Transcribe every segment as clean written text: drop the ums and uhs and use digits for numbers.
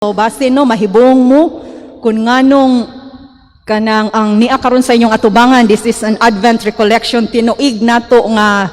So, base no, mahibong mo kung nganong kanang ang niya karon sa inyong atubangan. This is an Advent recollection, tinuig nato nga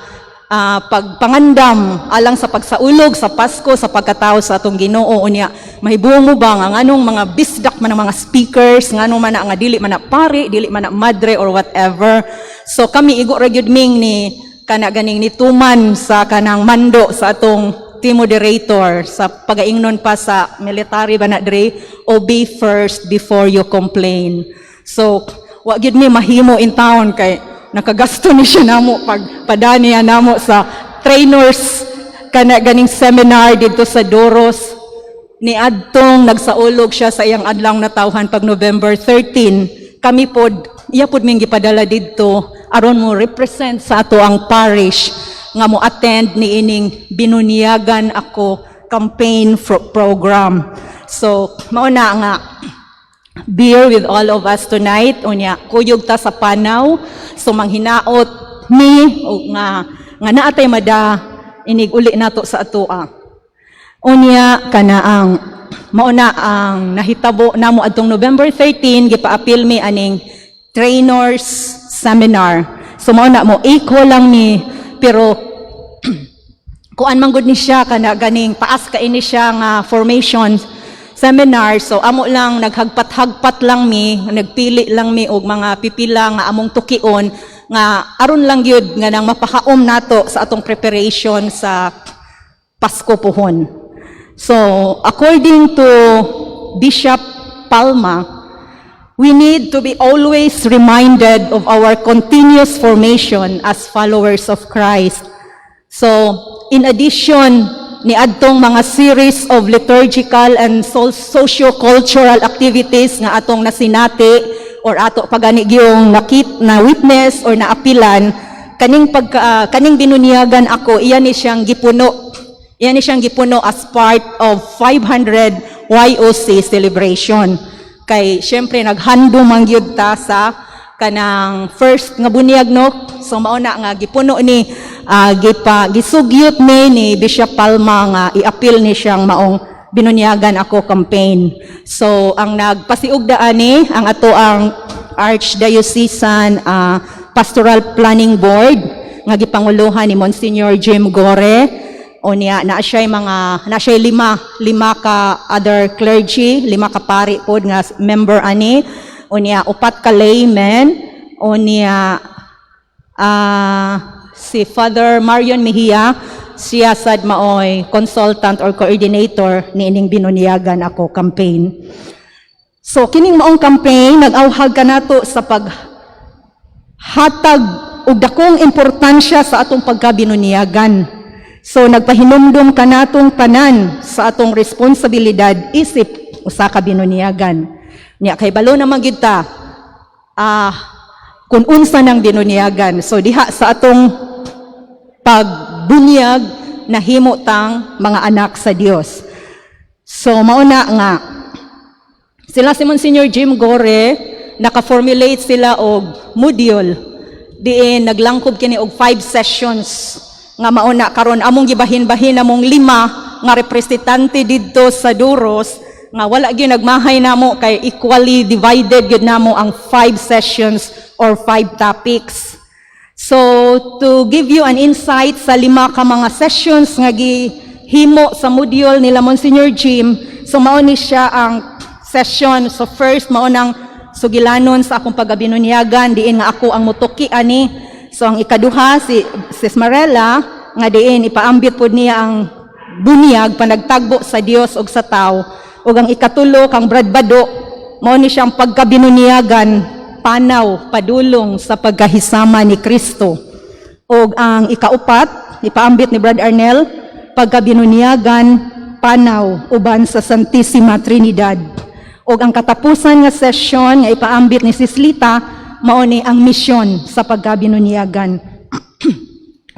pagpangandam alang sa pagsaulog sa Pasko sa pagkatao sa atong Ginoo unya. Mahibong mo ba nga nganong mga bisdak man ang mga speakers, nganong man nga dili man na pari, dili man na madre or whatever. So kami igo ra gyud ming ni kana ganing nituman sa kanang mando sa atong team moderator sa pagaingnon pa sa military ba na dre, obey first before you complain. So wa gyud mi mahimo in town kay nakagasto ni siya namo pagpadaniya namo sa trainers kana ganing seminar dito sa Doros. Ni adtong nagsaulog siya sa iyang adlang natawhan pag November 13. Kami pod iya pod ming gipadala didto aron mo represent sa ato ang parish nga mo attend ni ining binunyagan ako campaign program. So mao na nga beer with all of us tonight unya kuyog ta sa panaw. So manghinaot mi o nga naatay mada inig uli nato sa atoa. Unya kana ang mao na ang nahitabo namo adtong November 13 gipa-appeal mi aning trainers seminar. So mao na mo equal lang mi pero kuan man gud ni siya kana ganing paas ka ini siya nga formation seminar. So amo lang naghagpat-hagpat lang mi, nagpili lang mi og mga pipila nga among tukion nga aron lang gyud nga nang mapakaom nato sa atong preparation sa Pasko pohon. So according to Bishop Palma, we need to be always reminded of our continuous formation as followers of Christ. So in addition ni adtong mga series of liturgical and socio-cultural activities nga atong nasinati or ato pagani gyung na witness or naapilan kaning binunyagan ako iyan ni siyang gipuno as part of 500 YOC celebration. Kay syempre naghando man gyud ta sa kanang first nga bunyag no. So mao na nga gipuno ni gisugyot ni Bishop Palma nga i-appeal ni siyang maong binunyagan ako campaign. So ang nagpasiug daani ang ato ang Archdiocesan Pastoral Planning Board nga gipanguluhan ni Monsignor Jim Gore. Unya na siya lima ka other clergy, 5 ka pari pod nga member ani. Unya 4 ka laymen. Unya si Father Marion Mejia, siya sad maoy consultant or coordinator ni ining binunyagan ako campaign. So kining maong campaign nag-awhag kanato sa paghatag og dakong importansya sa atong pagkabinunyagan. So nagpahinumdum kanatong tanan sa atong responsibilidad isip usa ka binunyagan. Nya kay balo na magid ta kung unsa nang binunyagan. So diha sa atong pagbunyag nahimo tang mga anak sa Dios. So mao na nga sila si Monsignor Jim Gore naka-formulate sila og module diin naglangkob kini og 5 sessions nga mao na karon among gibahin-bahin among 5 nga representante didto sa Doros nga wala gyud nagmahay namo kay equally divided gyud namo ang 5 sessions or 5 topics. So to give you an insight sa 5 ka mga sessions nga gihimo sa module nila Monsignor Jim, so mao ni siya ang session. So first mao nang sugilanon sa akong pagabinunyagan diin nga ako ang mutuki ani. So ang ikaduha si Sis Marella nga diin ipaambit pod niya ang bunyag panagtagbo sa Dios ug sa tao. Ug ang ikatulo kang Brad Bado mao ni siyang pagkabinunyagan panaw padulong sa pagkahisama ni Kristo. Ug ang ikaupat ipaambit ni Brad Arnel pagkabinunyagan panaw uban sa Santissima Trinidad. Ug ang katapusan nga session nga ipaambit ni Sis Lita mao ni ang misyon sa pagkabinunyagan.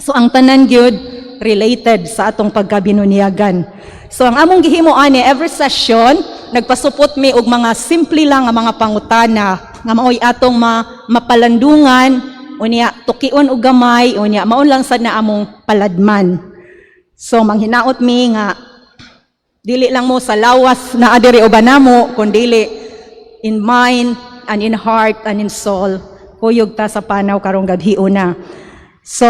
So ang tanan gyud related sa atong pagkabinunyagan. So ang among gihimo ani every session nagpasupot mi og mga simple lang nga mga pangutana nga maoy atong mapalandungan unya tukion og gamay unya mao lang sad na among paladman. So manghinaot mi nga Dili lang mo sa lawas na adiri uban namo, kundi in mind and in heart and in soul. Kuyog ta sa panaw karong gabi una. So,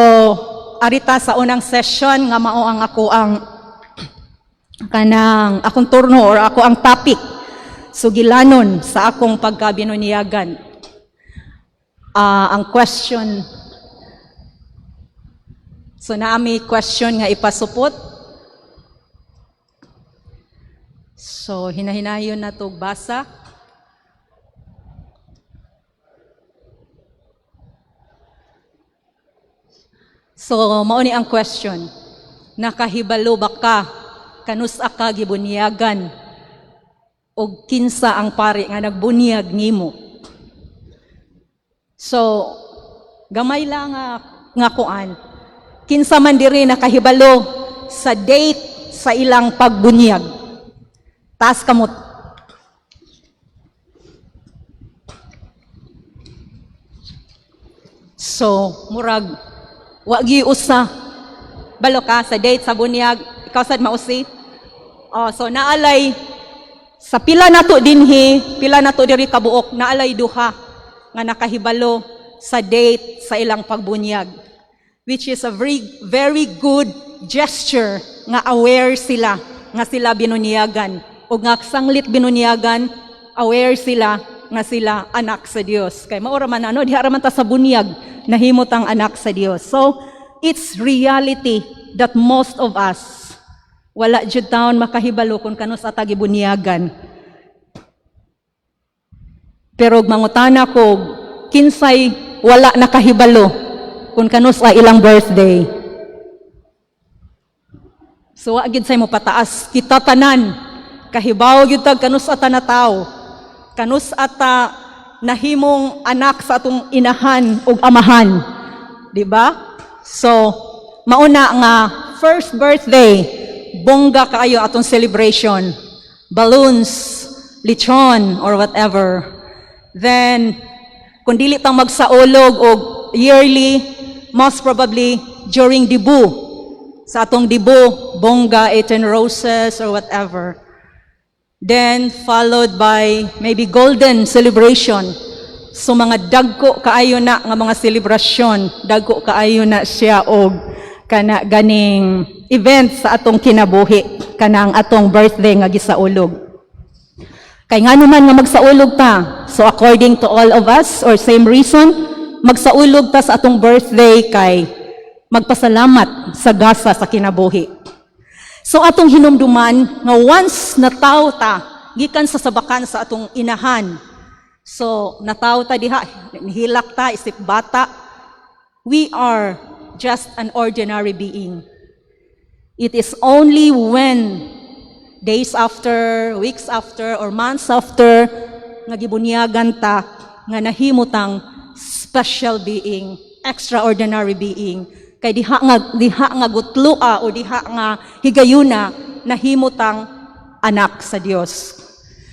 arita sa unang session nga mao ang ako ang kanang akong turno or ako ang topic. Sugilanon sa akong pagkabinuniyagan. Ang question, so naami question nga ipasupot. So, hinahinayon na to basa. So, mao ni ang question. Nakahibalo ba ka kanus ka gibunyagan o kinsa ang pari nga nagbunyag nimo? So, gamay lang nga kuan. Kinsa man diri nakahibalo sa date sa ilang pagbunyag. Taas kamot. So, murag wagi usa balo ka sa date sa bunyag, ikaw sad mausi. So naalay sa pila nato dinhi, pila nato diri kabuok, naalay duha nga nakahibalo sa date sa ilang pagbunyag, which is a very good gesture nga aware sila nga sila binunyagan o nga sanglit binunyagan, aware sila nga sila anak sa Dios. Kay maura man diha ra man ta sa bunyag nahimot ang anak sa Dios. So it's reality that most of us wala jud taon makahibalo kung kanus ata gibunyagan. Pero mangutana ko kinsay wala nakahibalo kung kanus ilang birthday. So wa gid say mo pataas kita tanan kahibaw gyud tag kanus ata na tawo. Kanus ata nahimong anak sa atong inahan ug amahan, di ba? So mauna nga first birthday, bongga kaayo atong celebration, balloons, lechon or whatever. Then kung dili tang magsaulog og yearly, most probably during dibu, sa atong dibu, bongga, 18 roses or whatever. Then followed by maybe golden celebration. So mga dagko kaayo na nga mga selebrasyon, dagko kaayo na siya og kana ganing event sa atong kinabuhi, kanang atong birthday nga gisaulog. Kay ngano man nga magsaulog ta. So according to all of us or same reason, magsaulog ta sa atong birthday kay magpasalamat sa gasa sa kinabuhi. So atong hinumduman nga once nataw ta gikan sa sabakan sa atong inahan. So nataw ta diha, nihilak ta isip bata. We are just an ordinary being. It is only when days after, weeks after, or months after nga gibunyagan ta nga nahimutang special being, extraordinary being. Kay diha nga gutlua o diha nga higayuna nahimutang anak sa Dios.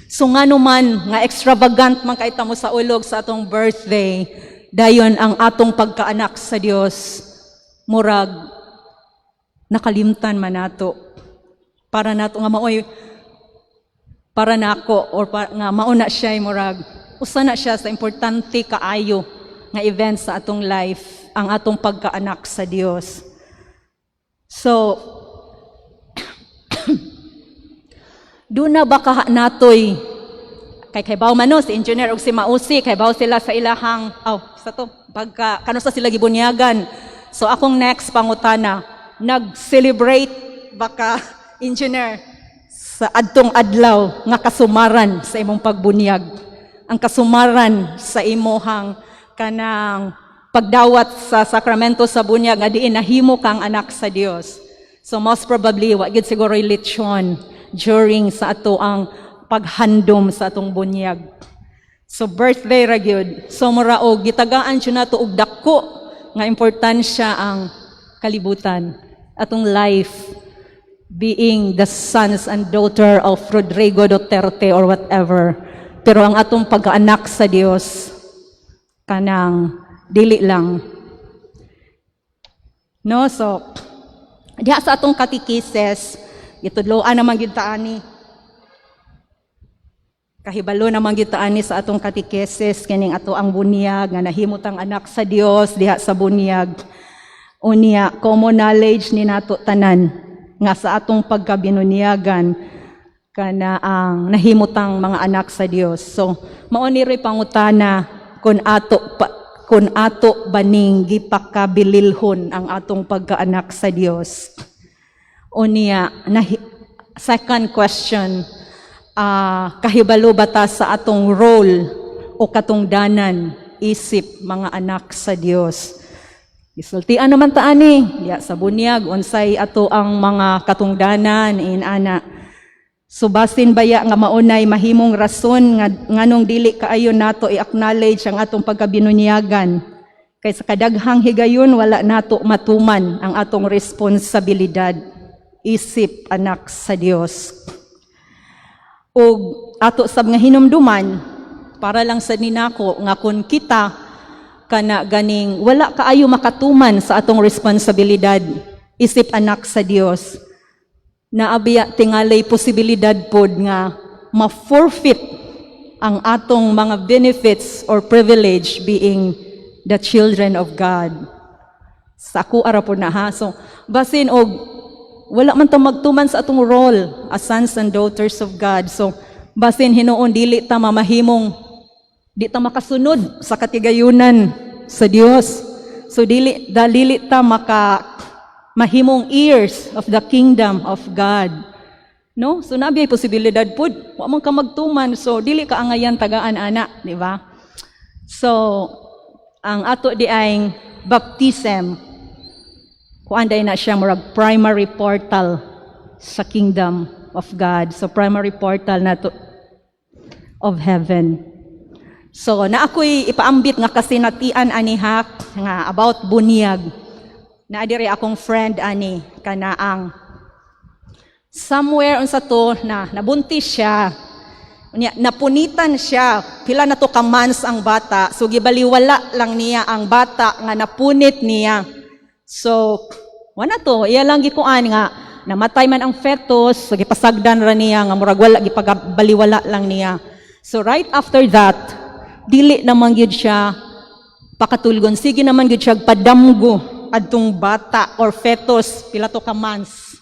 So ngano man nga extravagant man kay ta mo sa ulog sa atong birthday, dayon ang atong pagkaanak sa Dios murag nakalimtan man nato. Para nato nga maoy para nako or nga mauna siya murag usa na siya sa importante kaayo nga event sa atong life, ang atong pagkaanak sa Dios. So, doon na baka natoy, kay baw mano, si engineer o si Mausi, kay baw sila sa ilahang, kano sa sila gibunyagan. So, akong next pangutana, nag-celebrate baka engineer sa adtong adlaw nga kasumaran sa imong pagbunyag. Ang kasumaran sa imuhang kanang pagdawat sa sakramento sa bunyag nga diin nahimo kang anak sa Dios. So most probably wa gid siguro lechon during sa ato ang paghandom sa atong bunyag. So birthday ra gyud. So mura og gitagaan jud nato og dako nga importansya ang kalibutan, atong life, being the sons and daughter of Rodrigo Duterte or whatever. Pero ang atong pagkaanak sa Dios kanang dili lang. No, so diha sa atong katekises Itudloan naman gyud ta ani. Kahibalo naman gyud ta ani sa atong katikeses kining ato ang bunyag nga nahimot ang anak sa Dios diha sa bunyag. Unya common knowledge ni nato tanan nga sa atong pagkabinunyagan kana ang nahimutang mga anak sa Dios. So mao ni ray pangutana kun ato baning gipakabililhon ang atong pagkaanak sa Dios. Unya second question, kahibalo bata sa atong role o katungdanan isip mga anak sa Dios. Isultian naman ta ani diya sa bunyag unsay ato ang mga katungdanan ana. Subasin baya nga maunay mahimong rason nga nganong dili kaayo nato i-acknowledge ang atong pagkabinunyagan kay sa kadaghang higayon wala nato matuman ang atong responsibilidad isip anak sa Dios. O ato sab nga hinumduman para lang sa ninako nga kun kita kana ganing wala kaayo makatuman sa atong responsibilidad isip anak sa Dios, naabiya tingalay posibilidad pod nga ma-forfeit ang atong mga benefits or privilege being the children of God. Sa ako ara po na ha. So basin og wala man ta magtuman sa atong role as sons and daughters of God. So basin hinuon dili ta mamahimong di ta makasunod sa katigayunan sa Dios. So dili ta mahimong heirs of the kingdom of God. No? So nabi ay posibilidad pud wa man ka magtuman so dili ka angayan tagaan ana, di ba? So ang ato di ay baptism kuanday na siya murag primary portal sa kingdom of God. So primary portal na to of heaven. So na ako'y ipaambit nga kasinatian ani ha nga about bunyag. Na diri akong friend ani kana ang somewhere unsa to na nabuntis siya. Napunitan siya. Pila na to ka months ang bata. So gibaliwala lang niya ang bata nga napunit niya. So, wala to, iya lang gikuan nga, namatay man ang fetus, so gipasagdan ra niya, nga murag wala, gipagabaliwala lang niya. So, right after that, dili naman gyud siya pakatulgon, sige naman gyud siya padamgo adtong bata or fetus, pila to ka months.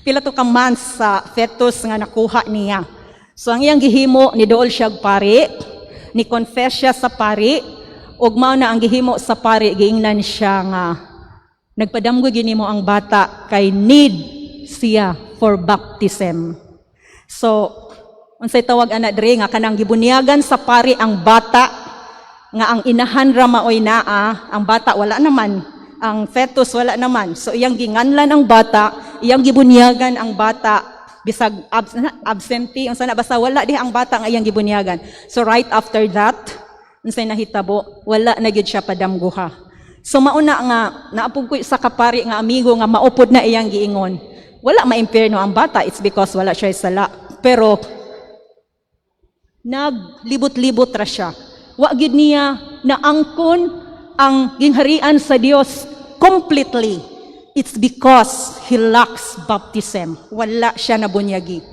Pila to ka months sa fetus nga nakuha niya. So, ang iyang gihimo, ni dool siya pari, ni confess siya sa pari, ug mao na ang gihimo sa pari giingnan siya nga nagpadamgo gini mo ang bata kay need siya for baptism. So unsay tawag ana diri nga kanang gibunyagan sa pari ang bata nga ang inahan ra maoy naa, ang bata wala naman, ang fetus wala naman. So iyang ginganlan ang bata, iyang gibunyagan ang bata bisag absentee unsa na basta wala di ang bata nga iyang gibunyagan. So right after that unsay nahitabo, wala na gyud siya padamguha. So mauna nga naapog ko sa kapari nga amigo nga maupod na iyang giingon. Wala maimpierno ang bata, it's because wala siya sala. Pero naglibot-libot ra siya. Wa gyud niya naangkon ang gingharian sa Dios completely. It's because he lacks baptism. Wala siya nabunyagi.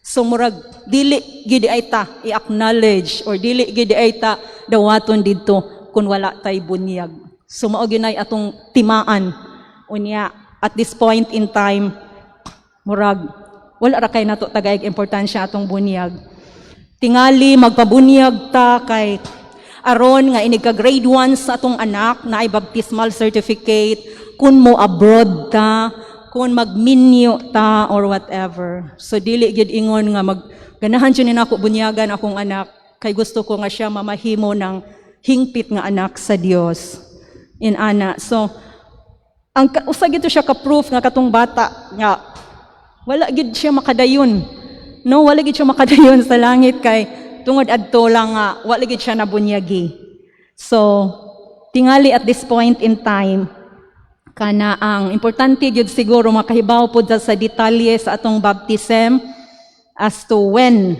So murag dili gid ay ta i-acknowledge or dili gid ay ta dawaton didto kun wala tay bunyag. So mao gyud atong timaan unya at this point in time murag wala ra kay nato tagayag importansya atong bunyag. Tingali magpabunyag ta kay aron nga inig ka grade 1 sa atong anak na ay baptismal certificate kun mo abroad ta kung magminyo ta or whatever. So dili gyud ingon nga ganahan siya nako bunyagan akong anak kay gusto ko nga siya mamahimo ng hingpit nga anak sa Dios. In ana. So ang usa gito siya ka proof nga katong bata nga wala gyud siya makadayon. No, wala gyud siya makadayon sa langit kay tungod adto lang nga wala gyud siya nabunyagi. So tingali at this point in time kana ang importante gyud siguro makahibaw pud sa detalye sa atong baptism as to when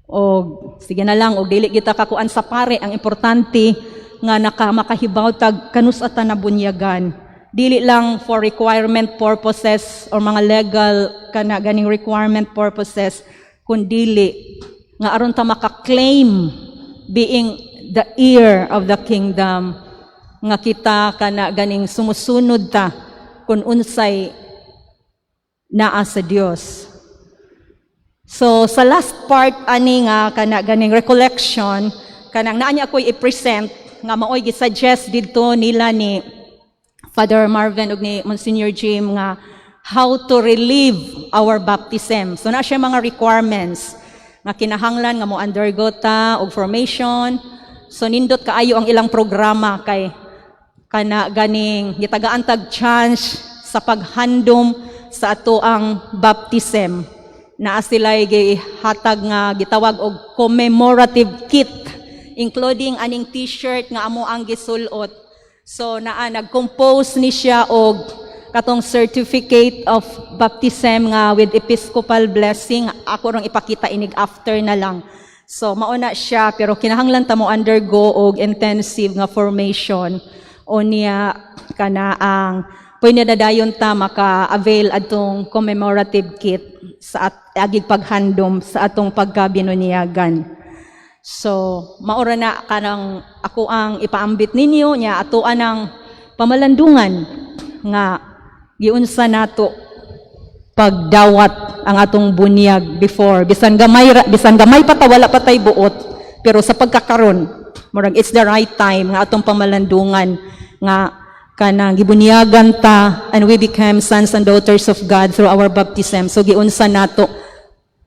o sige na lang og dili kita kakuan sa pare, ang importante nga makahibaw tag kanus ata na bunyagan dili lang for requirement purposes or mga legal kana ganing requirement purposes, kundili nga aron ta maka-claim being the heir of the kingdom, nga kita kana ganing sumusunod ta kun unsay naa sa Dios. So sa last part ani nga kana ganing recollection, kanang naa niya ako'y i-present nga maoy gi-suggest didto nila ni Father Marvin ug ni Monsignor Jim nga how to relieve our baptism. So na siya mga requirements nga kinahanglan nga mo undergo ta og formation. So nindot kaayo ang ilang programa kay kana ganing gitagaan tag chance sa paghandom sa ato ang baptism. Naa sila'y gihatag nga gitawag og commemorative kit, including aning t-shirt nga amo ang gisulot. So naa nag-compose ni siya og katong certificate of baptism nga with episcopal blessing. Ako rong ipakita inig after na lang. So mauna siya pero kinahanglan ta mo undergo og intensive nga formation o niya kana ang pwede dadayon ta maka-avail atong commemorative kit sa agig paghandom sa atong pagkabinunyagan. So, maura na kanang ako ang ipaambit ninyo nya ato anang pamalandungan nga giunsa nato pagdawat ang atong bunyag before bisan gamay pa ta wala pa tay buot pero sa pagkakaron murag it's the right time nga atong pamalandungan nga kanang gibunyagan ta and we become sons and daughters of God through our baptism. So giunsa nato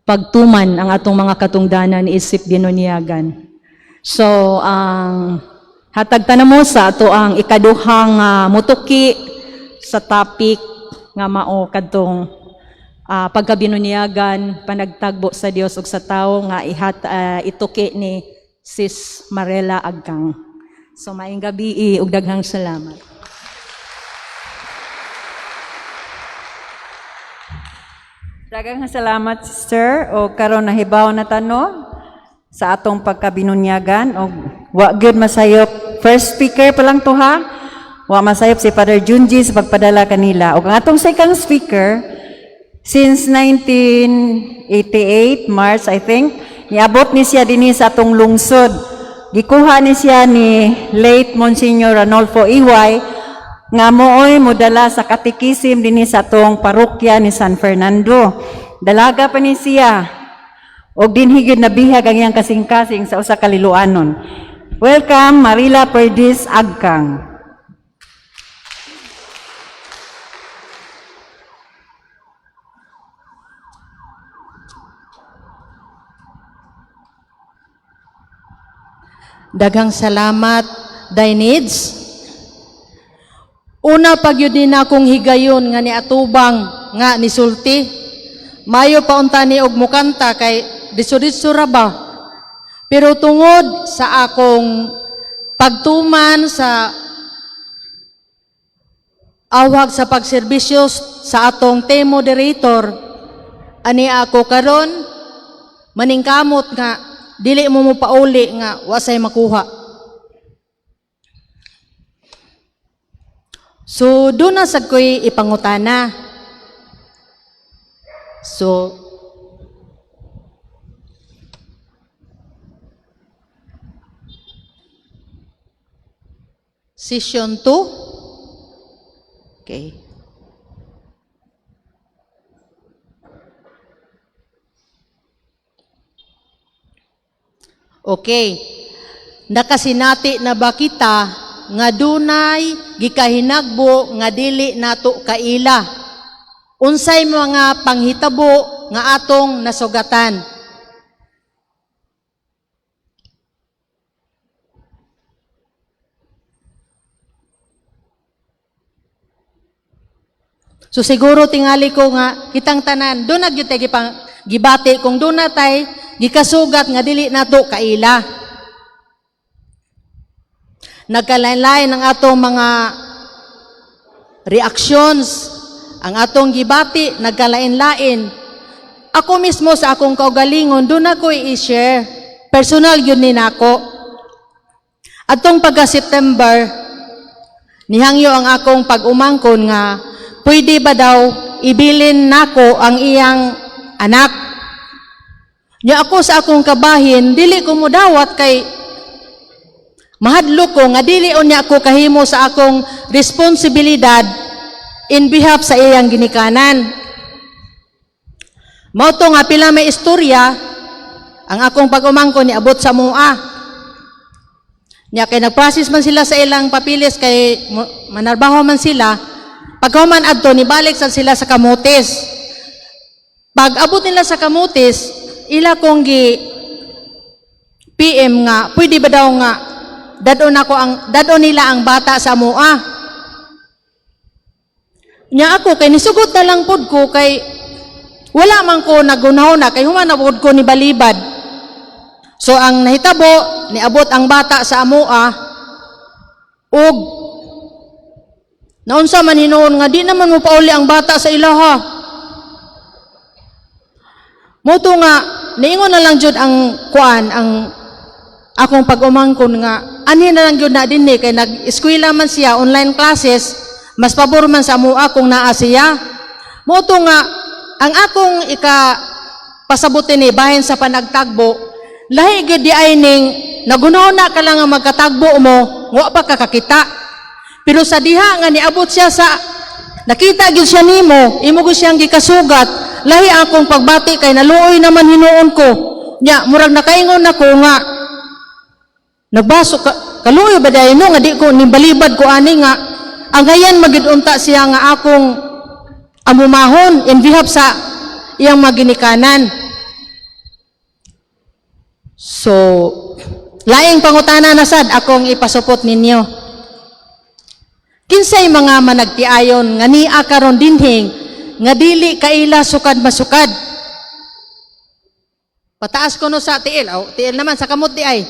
pagtuman ang atong mga katungdanan isip binunyagan. So, hatag ta na mo sa ato ang ikaduhang mutuki sa topic nga mao kadtong pagkabinunyagan, panagtagbo sa Dios ug sa tawo nga ituki ni Sis Marela Agkang. So, maayong gabi ug daghang salamat. Daghang salamat, sister. O karon nahibaw na tanong sa atong pagkabinunyagan. O wa gyud masayop. First speaker pa lang to ha. Wa masayop si Father Junji sa pagpadala kanila. O ang atong second speaker, since 1988, March I think, niabot ni siya dinhi sa atong lungsod. Gikuha ni siya ni late Monsignor Ranolfo Iway nga mooy modala sa katikisim dinhi sa atong parokya ni San Fernando. Dalaga pa ni siya og dinhi gyud nabihag ang iyang kasing-kasing sa usa ka liluanon. Welcome Marila Perdis Agkang. Daghang salamat, Dainids. Una pagyud din akong higayon nga ni atubang nga ni sulti. Mayo pa unta ni og mukanta kay diso-diso ra ba. Pero tungod sa akong pagtuman sa awag sa pagserbisyo sa atong team moderator, ani ako karon maningkamot nga dili mo pauli nga wasay makuha. So, doon na sa ko'y ipangutana. So, session 2. Okay. Okay. Nakasinati na ba kita nga dunay gikahinagbo nga dili nato kaila? Unsay mga panghitabo nga atong nasugatan? So siguro tingali ko nga kitang tanan do nagyud tay gibati kung do na tay gikasugat nga dili nato kaila. Nagkalain-lain ang atong mga reactions, ang atong gibati, nagkalain-lain. Ako mismo sa akong kaugalingon, doon ako i-share. Personal yun din ako. Atong pagka-September, Nihangyo ang akong pag-umangkon nga pwede ba daw ibilin nako ang iyang anak. Nya ako sa akong kabahin dili ko mudawat kay mahadlo ko nga dili unya ako kahimo sa akong responsibilidad in behalf sa iyang ginikanan. Mao to nga pila may istorya ang akong pag-umangkon niabot sa mua. Nya kay nag-process man sila sa ilang papilis kay manarbaho man sila. Pagkahuman adto nibalik sa sila sa kamutis. Pag abot nila sa kamutis, ila kong gi PM nga pwede ba daw nga dadon nila ang bata sa mua. Nya ako kay nisugot na lang pod ko kay wala man ko nagunahon kay human na pod ko ni balibad. So ang nahitabo, niabot ang bata sa amua, ug naunsa man hinuon nga di naman mo pauli ang bata sa ilaha. Moto nga, niingon na lang jud ang kuan, ang akong pag-umangkon nga, ani na lang jud na dinhi kay nag-eskwela man siya, online classes, mas pabor man sa amua kung naa siya. Moto nga, ang akong pasabutin ni bahin sa panagtagbo, lahi gyud di ay ning nagunahon na ka lang nga magkatagbo mo, wa pa kakakita. Pero sa diha nga niabot siya sa nakita gyud siya nimo, imo gyud siyang gikasugat, lahi akong pagbati kay naluoy naman hinuon ko. Nya murag nakaingon ako nga nagbaso kaluoy ba dayon nga di ko nibalibad ko ani nga ang gayan magidunta siya nga akong amumahon in behalf sa iyang maginikanan. So, laing pangutana na sad akong ipasupot ninyo. Kinsay mga managtiayon nga niya karon dinhing nga dili kaila sukad masukad. Pataas ko no sa tiil. Tiil naman sa kamot di ay.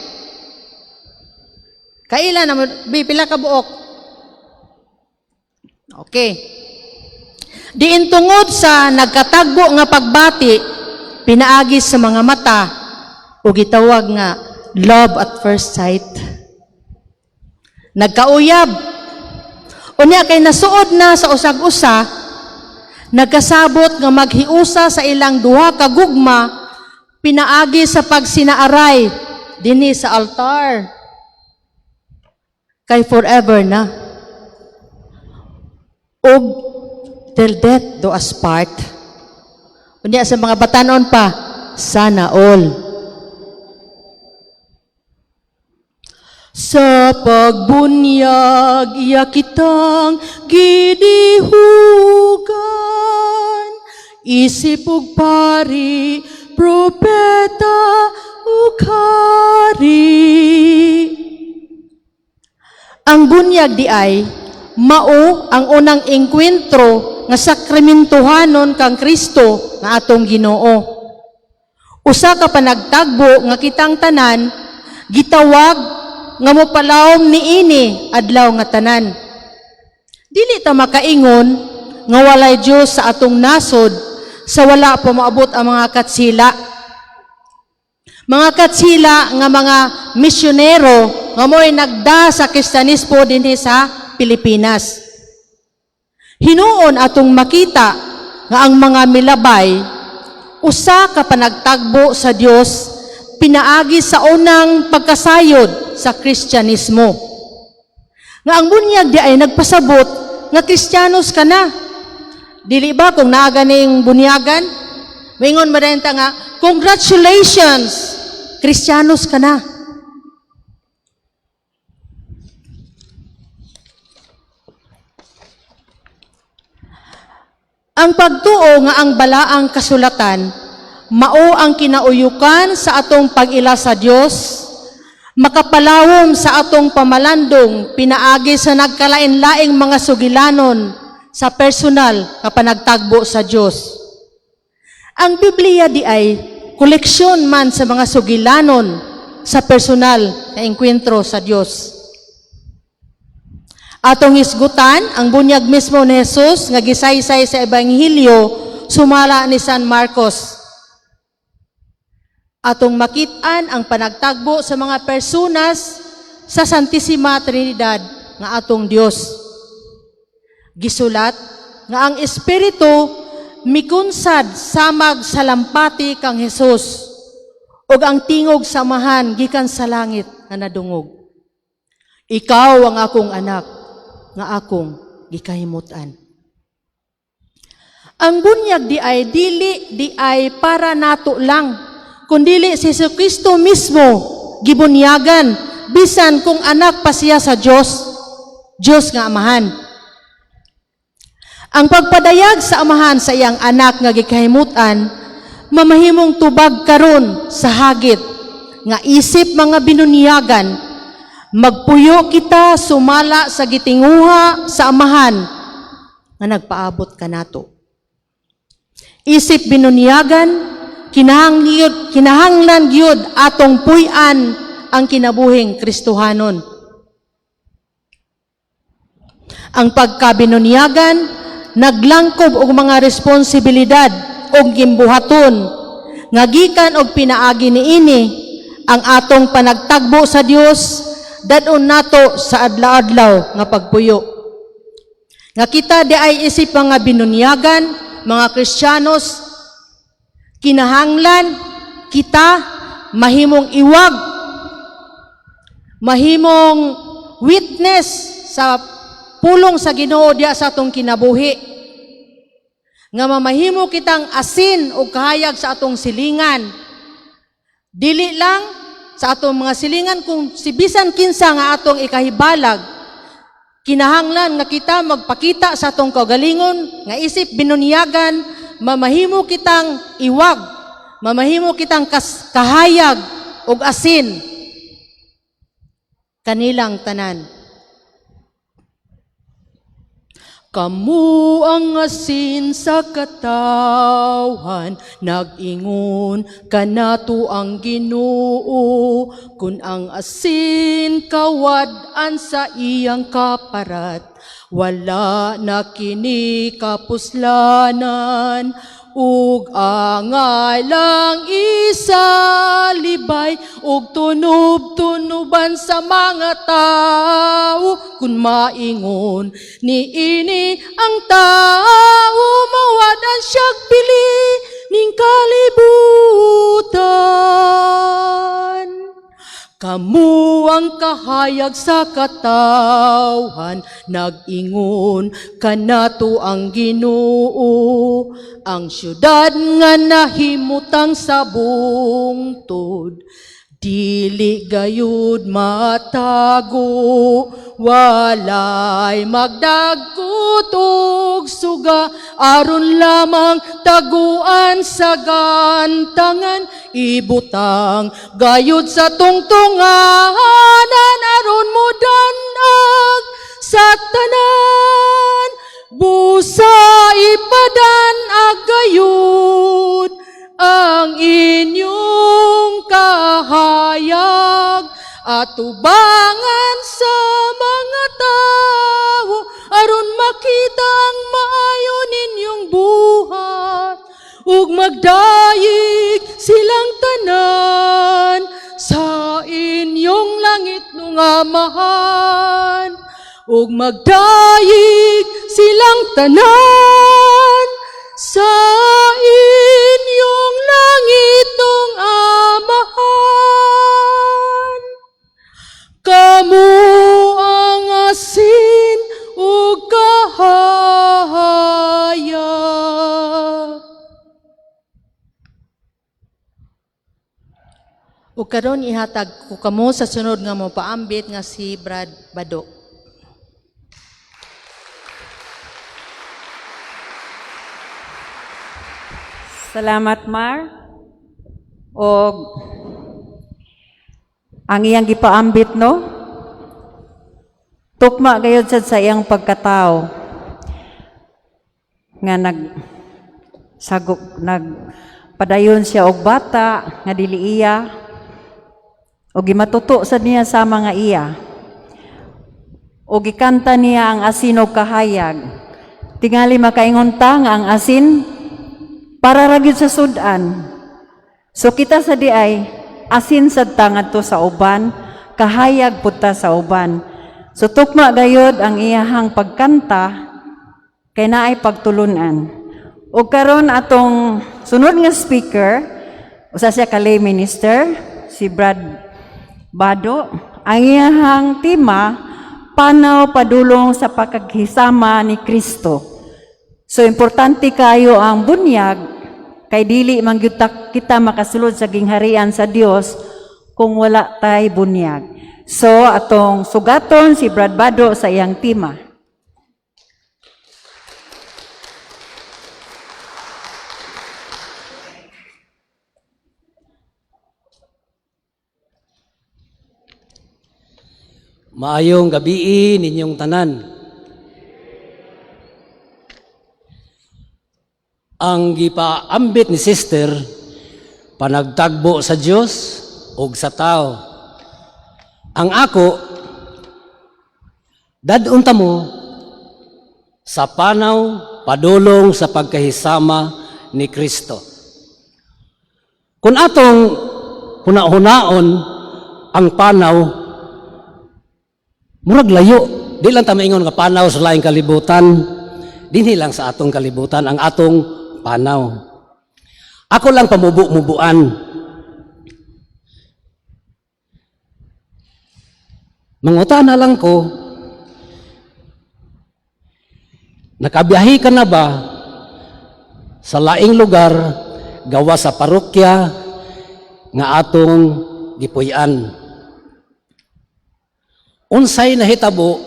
Kaila na pila ka buok. Okay. Diin tungod sa nagkatagbo nga pagbati pinaagis sa mga mata o gitawag nga love at first sight. Nagkauyab. Unya kay nasuod na sa usag-usa, nagkasabot nga maghiusa sa ilang duha ka gugma, pinaagi sa pagsinaaray dinhi sa altar. Kay forever na. Og till death do us part. Unya sa mga batanon pa, sana all. Sa pagbunyag iya kitang gidihugan, isip ug pari, propeta ug hari. Ang bunyag di ay mao ang unang engkwentro nga sakramentohanon kang Kristo nga atong Ginoo. Usa ka panagtagbo nga kitang tanan gitawag nga mopalawom niini adlaw nga tanan. Dili ta makaingon nga walay Dios sa atong nasod sa wala pa maabot ang mga katsila. Mga katsila nga mga misyonero nga mo'y nagda sa Kristiyanismo dinhi sa Pilipinas. Hinuon atong makita nga ang mga milabay usa ka panagtagbo sa Dios pinaagi sa unang pagkasayod sa Kristyanismo. Nga ang bunyag di ay nagpasabot nga Kristiyanos ka na. Dili ba kung naaganing bunyagan? Maingon ba rin ta nga, congratulations, Kristiyanos ka na. Ang pagtuo nga ang balaang kasulatan, mao ang kinauyukan sa atong pag-ila sa Dios, makapalawom sa atong pamalandong pinaagi sa nagkalain-laing mga sugilanon sa personal nga panagtagbo sa Dios. Ang Biblia di ay koleksyon man sa mga sugilanon sa personal na engkwentro sa Dios. Atong hisgutan ang bunyag mismo ni Jesus nga gisaysay sa Ebanghelyo sumala ni San Marcos. Atong makitaan ang panagtagbo sa mga personas sa Santissima Trinidad nga atong Dios. Gisulat nga ang Espiritu mikunsad samag sa lampati kang Hesus ug ang tingog samahan gikan sa langit nga nadungog. Ikaw ang akong anak nga akong gikahimutan. Ang bunyag di ay para nato lang, kundili si Jesucristo mismo gibunyagan bisan kung anak pa siya sa Diyos nga amahan. Ang pagpadayag sa amahan sa iyang anak nga gikahimutan, mamahimong tubag karon sa hagit, nga isip mga binunyagan, magpuyo kita sumala sa gitinguha sa amahan, nga nagpaabot ka nato. Isip binunyagan, kinahanglan gyud atong puy-an ang kinabuhing Kristohanon. Ang pagkabinunyagan, naglangkob og mga responsibilidad og gimbuhaton nga gikan og pinaagi niini ang atong panagtagbo sa Dios dadon nato sa adlaw-adlaw nga pagpuyo. Nga kita di ay isip mga binunyagan, mga Kristiyanos, kinahanglan kita mahimong iwag, mahimong witness sa pulong sa Ginoo diya sa atong kinabuhi. Nga mamahimo kitang asin o kahayag sa atong silingan. Dili lang sa atong mga silingan kung si bisan kinsa nga atong ikahibalag. Kinahanglan nga kita magpakita sa atong kaugalingon nga isip binunyagan, mamahimo kitang iwag, mamahimo kitang kahayag og asin kanilang tanan. Kamu ang asin sa katawan, nag-ingon kanato ang Ginoo. Kun ang asin kawad-an sa iyang kaparat, wala na kini kapuslanan. Ug angay lang isalibay, ug tunob-tunuban sa mga tao. Kun maingon niini ang tao, mawadan siyag pili ning kalibutan. Kamu ang kahayag sa katawan, nag-ingon kanato ang Ginoo. Ang syudad nga nahimutang sa bungtod, dili gayud matago. Walay magdagkot og suga, aron lamang taguan sa gantangan. Ibutang gayud sa tungtunganan, aron mo danag sa tanan. Busa ipadan agayud ang inyong kahayag, at tubangan sa mga tao, aron makita ang maayo ninyong buhat. Ug magdayig silang tanan sa inyong langit nung amahan. Ug magdayig silang tanan sa inyong langit nung amahan. Kamu ang asin ug kahayag. Ug karon ihatag ko kamo sa sunod nga mo paambit nga si Brad Bado. Salamat, Mar. Og ang iyang gipaambit, no? Tukma gayud sad sa iyang pagkatao nga nagpadayon siya og bata nga dili iya, og gimatuto sad niya sama nga iya, og gikanta niya ang asin og kahayag. Tingali makaingon ta nga ang asin para ra gyud sa sudan. So kita sa di ay asin sad ta ngadto sa uban, kahayag pud ta sa uban. So tukma gayud ang iyahang pagkanta kay naay pagtulunan. Ug karon atong sunod nga speaker, usa siya ka lay minister, si Brad Bado. Ang iyahang tema, panaw padulong sa pagkakisama ni Kristo. So importante kayo ang bunyag, kay dili man gyud kita makasulod sa gingharian sa Dios kung wala tay bunyag. So atong sugaton si Brad Bado sa iyang tema. Maayong gabi ninyong tanan. Ang gipaambit ni sister, panagtagbo sa Dios ug sa tao. Ang ako, dadun ta mo sa panaw padulong sa pagkahisama ni Kristo. Kung atong huna-hunaon ang panaw, murag layo. Di lang ta maingon nga panaw sa laing kalibutan, dinhi lang sa atong kalibutan ang atong panaw. Ako lang pamubu-mubuan. Manguta na lang ko, nakabiyahe ka na ba sa laing lugar gawa sa parokya nga atong gipuy-an? Unsay nahitabo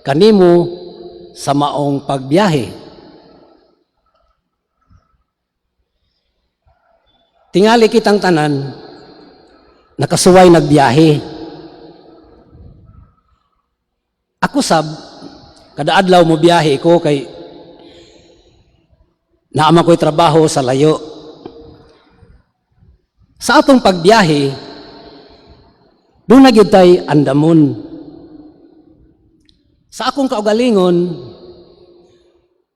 kanimo sa maong pagbiyahe? Tingali kitang tanan, nakasuway nagbiyahe. Ako sab, kada adlaw mo biyahe ko kay naama ko'y trabaho sa layo. Sa atong pagbiyahe, doon na gyud tay andamon. Sa akong kaugalingon,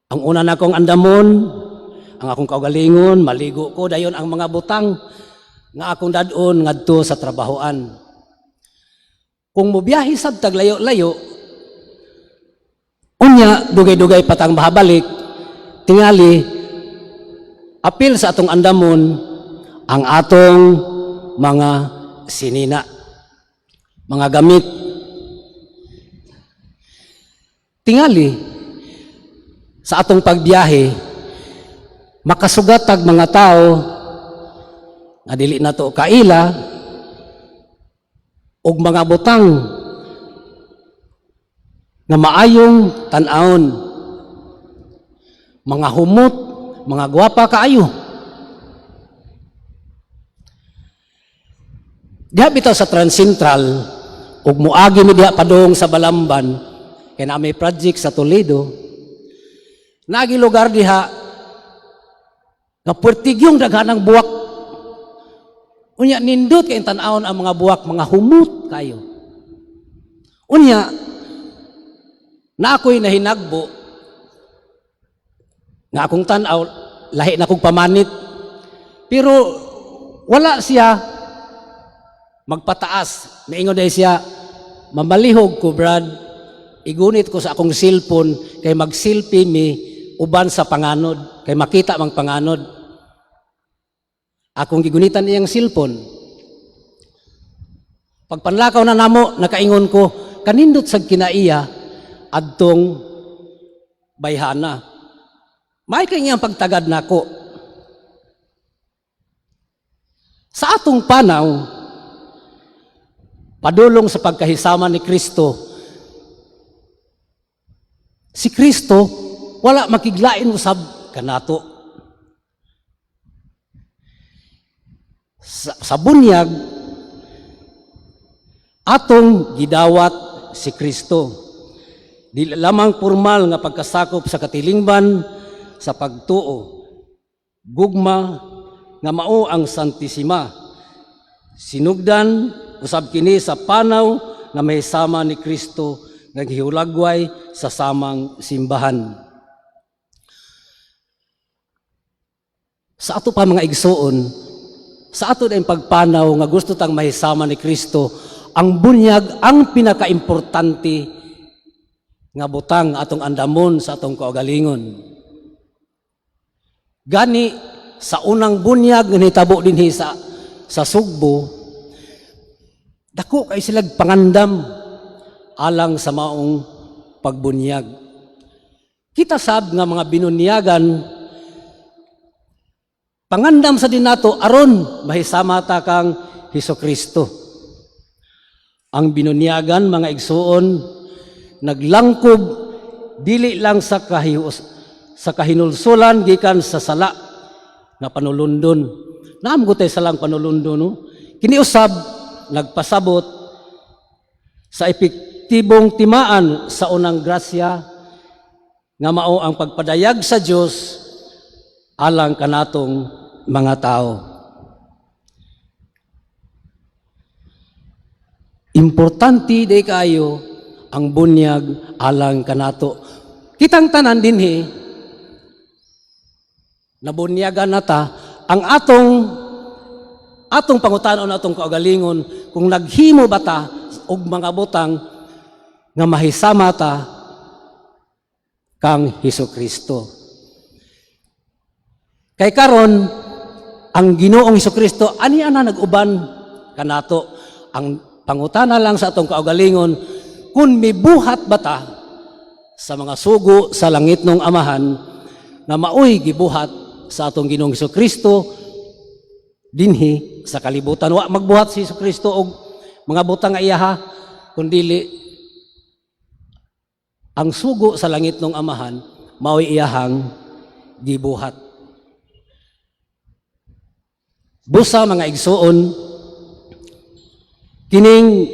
ang una na akong andamon, ang akong kaugalingon, maligo ko, dayon ang mga butang nga akong dadon ngadto sa trabahoan. Kung mobiyahe sab tag layo-layo, unya dugay-dugay patang mahabalik, tingali, apil sa atong andamon, ang atong mga sinina, mga gamit. Tingali, sa atong pagbiyahe, makasugat tag mga tao nga dili na to kaila og mga butang nga maayong tan-awon, mga humot, mga gwapa kaayo. Diha bitaw sa Trans Central ug muagi mi diha padung sa Balamban, kay na may project sa Toledo. Nagi lugar diha nga pertigyong daghanang buwak. Unya nindot kay tan-awon ang mga buwak, mga humot kayo. Unya na ako'y nahinagbo nga akong tan-aw, lahi na akong pamanit, pero wala siya magpataas. Maingon dahil siya, mamalihog ko Brad, igunit ko sa akong cellphone kay mag-selfie mi uban sa panganod, kay makita mang panganod. Akong gigunitan iyang cellphone. Pagpanlakaw na namo, nakaingon ko, kanindot sa kinaiya, adtong bayhana. May kanyang pagtagad nako. Sa atong panaw, padulong sa pagkahisama ni Kristo, si Kristo wala makiglain usab kanato. Sa bunyag, atong gidawat si Kristo. Di lamang formal nga pagkasakop sa katilingban, sa pagtuo, gugma nga mao ang Santisima. Sinugdan usab kini sa panaw nga mahisama ni Kristo nga gihulagway sa samang simbahan. Sa ato pa mga igsoon, sa ato din pagpanaw nga gusto tang mahisama ni Kristo, ang bunyag ang pinakaimportante nga butang atong andamon sa atong kaugalingon. Gani sa unang bunyag nga nitabo dinhi sa Sugbo, dako kay sila pangandam alang sa maong pagbunyag. Kita sab nga mga binunyagan, pangandam sa dinato aron mahisama ta kang Hesukristo. Ang binunyagan, mga igsuon, naglangkob dili lang sa kahinulsulan gikan sa sala nga panulundon. Naam gutay salang panulundon, no? Kini usab nagpasabot sa epektibong timaan sa unang grasya nga mao ang pagpadayag sa Dios alang kanatong mga tao. Importante day kayo ang bunyag alang kanato. Kitang tanan dinhi nabunyagan nata ang atong pangutanon atong kaugalingon kung naghimo ba ta og mga butang nga mahisama ta kang Hesukristo. Kay karon ang Ginoong Hesukristo ani ana nag-uban kanato. Ang pangutana lang sa atong kaugalingon, kung mibuhat ba ta sa mga sugo sa langit ng Amahan na maoy gibuhat sa atong Ginoong Hesukristo dinhi sa kalibutan. Wa magbuhat si Hesukristo og mga butang nga iyaha, kundili ang sugo sa langit ng Amahan maoy iyahang gibuhat. Busa mga igsuon, kining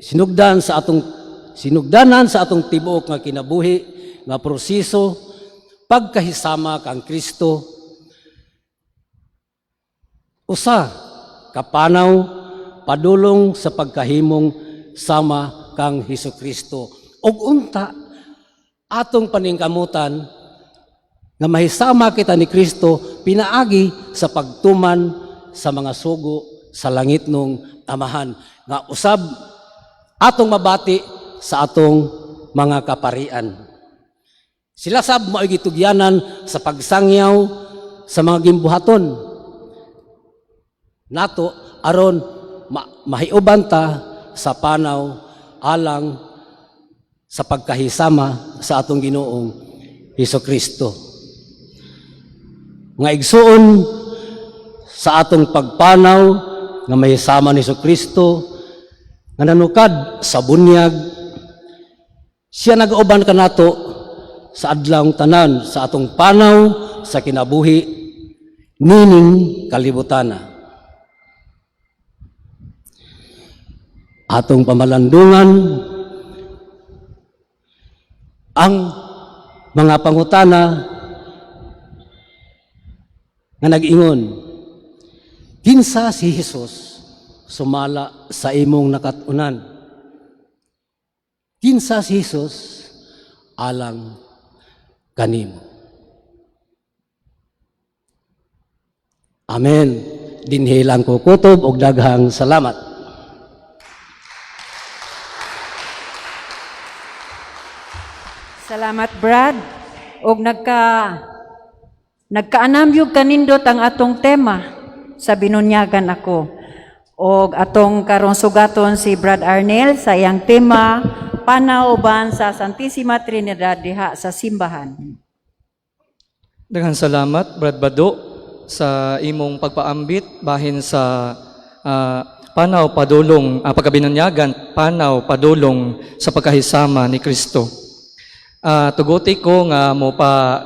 sinugdanan sa atong tibuok nga kinabuhi nga proseso pagkahisama kang Kristo, usa kapanaw padulong sa pagkahimong sama kang Hesukristo. Og unta atong paningkamutan nga mahisama kita ni Kristo pinaagi sa pagtuman sa mga sugo sa langit nung Amahan nga usab atong mabati sa atong mga kaparian. Sila sab mao gitugyanan sa pagsangyaw sa mga gimbuhaton nato aron mahiuban ta sa panaw alang sa pagkahisama sa atong Ginoong Hesukristo. Nga igsuon sa atong pagpanaw nga mahisama ni Hesukristo nga nanukad sa bunyag, siya nag-uban kanato sa adlang tanan sa atong panaw sa kinabuhi nining kalibutana. Atong pamalandungan ang mga pangutana nga nag-ingon, kinsa si Jesus sumala sa imong nakatunan? Kinsa si Jesus alang kanimo? Amen. Dinhi lang ko kutob og daghang salamat. Salamat, Brad. Og nagkaanamyog kanindot ang atong tema sa binunyagan ako. Og atong karong sugaton si Brad Arnel sa iyang tema, panauban sa Santissima Trinidad diha sa simbahan. Daghang salamat, Brad Bado, sa imong pagpaambit bahin sa panaw padulong, pagkabinunyagan, panaw padulong sa pagkahisama ni Kristo. Tuguti ko nga mo pa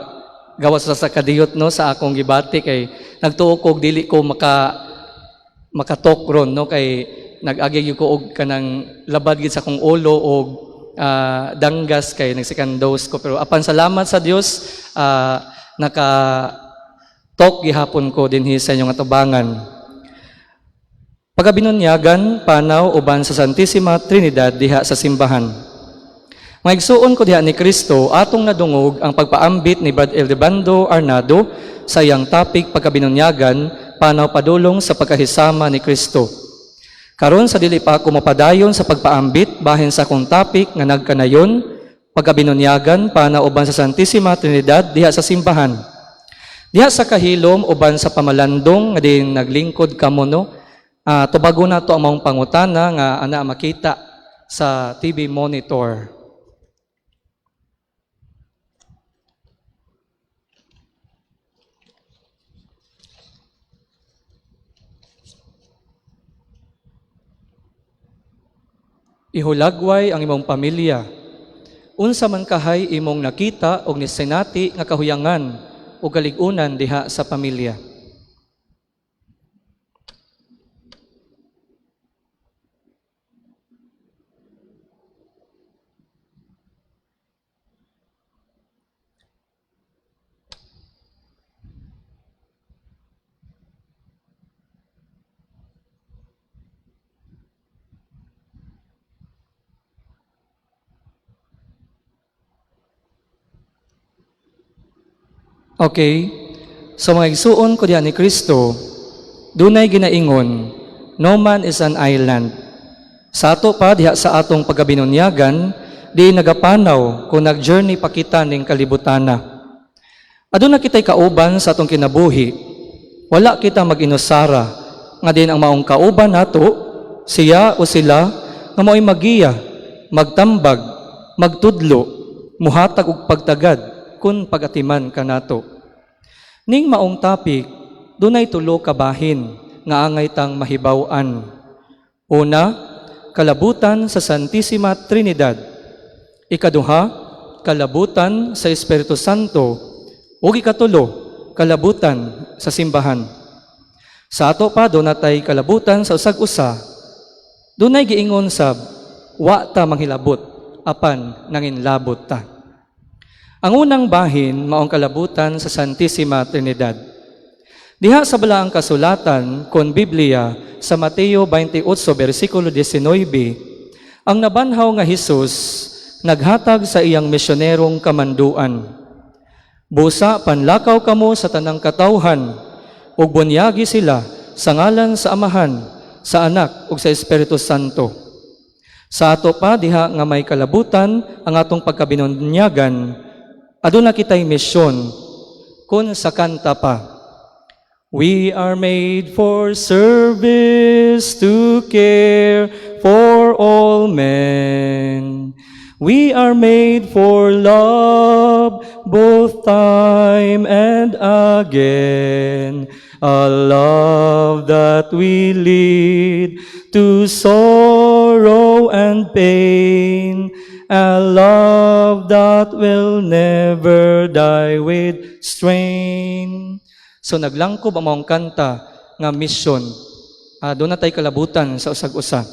gawas sa kadiyot no sa akong gibati kay nagtuo ko dili ko makatok ron no kay nag-agi ko og kanang labad gid sa akong ulo og danggas kay nag-second dose ko, pero apan salamat sa Dios naka talk gihapon ko dinhi sa inyong atubangan. Pagabinunyagan panaw uban sa Santissima Trinidad diha sa simbahan. Maigsuon ko diha ni Kristo, atong nadungog ang pagpaambit ni Brad Eldebando Arnado sa iyang topic pagkabinunyagan, panaw padulong sa pagkahisama ni Kristo. Karon sa dili pa ako mapadayon sa pagpaambit bahin sa akong topic nga nagkanayon, pagabinunyagan pana uban sa Santissima Trinidad diha sa simbahan. Diha sa kahilom uban sa pamalandong nga din naglingkod kamo no. Tubago na to ang mga pangutana nga ana makita sa TV monitor. Ihulagway ang imong pamilya. Unsa man kahay imong nakita og nisenati nga kahuyangan o kaligunan diha sa pamilya. Okay, so mga igsuon ko diha ni Kristo, dunay ginaingon, no man is an island. Sa ato pa diha sa atong pagabinunyagan, di nagapanaw kung nag-journey pa kita ning kalibutana. Aduna kitay kauban sa atong kinabuhi, wala kita mag-inusara, nga din ang maong kauban nato, siya o sila, nga mao'y magiya, magtambag, magtudlo, muhatag og pagtagad, kun pagatiman kanato. Ning maong topic, dunay tulo ka bahin nga angay tang mahibaw-an. Una, kalabutan sa Santissima Trinidad. Ikaduha, kalabutan sa Espiritu Santo. Ug ikatulo, kalabutan sa simbahan. Sa ato pa dunay kalabutan sa usag-usa. Dunay giingon sab, wa ta manghilabot apan nanginlabot ta. Ang unang bahin maong kalabutan sa Santissima Trinidad. Diha sa balaang kasulatan kon Biblia sa Mateo 28 versikulo 19, ang nabanhaw nga Hesus naghatag sa iyang misyonerong kamanduan. Busa panlakaw kamo sa tanang katawhan ug bunyagi sila sa ngalan sa Amahan, sa Anak ug sa Espiritu Santo. Sa ato pa diha nga may kalabutan ang atong pagkabinunyagan, aduna kitay misyon kun sa kanta pa. We are made for service to care for all men. We are made for love both time and again. A love that we lead to sorrow and pain. A love that will never die with strain. So naglangkob ang maong kanta nga mission. Doon na tayo kalabutan sa usag-usa.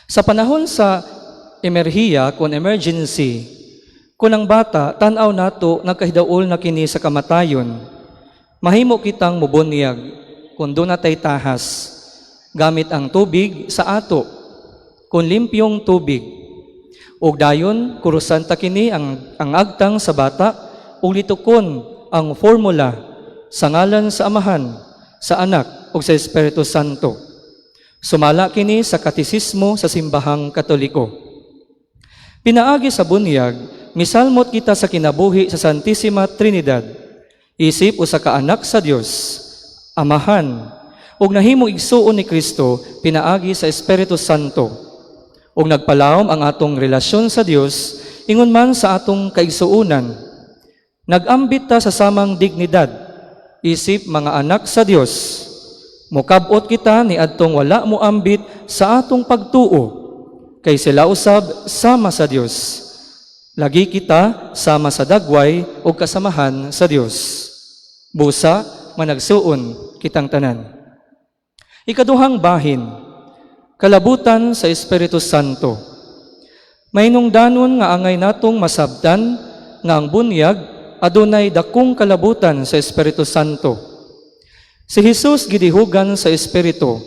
Sa panahon sa emerhiya, kung emergency, kung ang bata, tanaw nato, nagkahidaol na kini sa kamatayon, mahimo kitang mubunyag kung doon na tayo tahas, gamit ang tubig sa ato, kung limpyong tubig. O dayon, kurusan ta kini ang agtang sa bata, o litukon ang formula sa ngalan sa Amahan, sa Anak, o sa Espiritu Santo. Sumala kini sa katisismo sa simbahang Katoliko. Pinaagi sa bunyag, misalmot kita sa kinabuhi sa Santissima Trinidad, isip o sa kaanak sa Dios, Amahan, ug nahimo igsuon ni Kristo, pinaagi sa Espiritu Santo, ug nagpalawom ang atong relasyon sa Dios, ingon man sa atong kaigsuunan. Nagambit ta sa samang dignidad, isip mga anak sa Dios. Mukabot kita ni adtong wala mo ambit sa atong pagtuo, kay sila usab sama sa Dios. Lagi kita sama sa dagway o kasamahan sa Dios. Busa managsuon kitang tanan. Ikaduhang bahin, kalabutan sa Espiritu Santo. May nungdanon nga angay natong masabtan nga ang bunyag adunay dakong kalabutan sa Espiritu Santo. Si Jesus gidihugan sa Espiritu.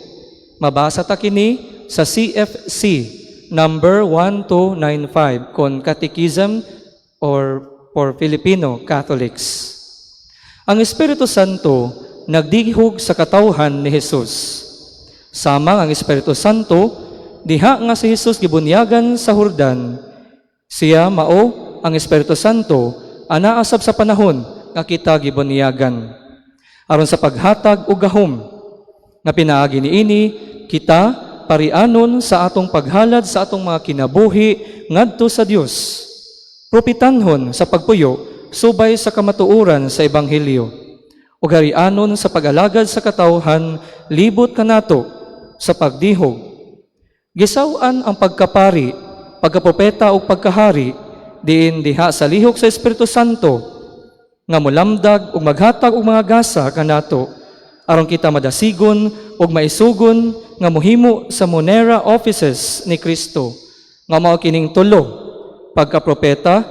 Mabasa ta kini sa CFC number 1295 kon Catechism or for Filipino Catholics. Ang Espiritu Santo nagdihug sa katawhan ni Jesus. Samang ang Espiritu Santo, diha nga si Jesus gibunyagan sa Jordan, Siya mao ang Espiritu Santo anaasab sa panahon nga kita gibunyagan aron sa paghatag og gahom nga pinaagi niini kita parianon sa atong paghalad sa atong mga kinabuhi ngadto sa Dios. Propitanhon sa pagpuyo subay sa kamatuoran sa ebanghelyo ug harianon sa pag-alagad sa katawhan libot kanato sa pagdihog. Gisaw-an ang pagkapari, pagkapropeta ug pagkahari diin diha sa lihok sa Espiritu Santo nga molamdag ug maghatag og mga gasa kanato aron kita madasigon ug maisugon nga mohimo sa monera offices ni Kristo nga mao kining tulo: pagkapropeta,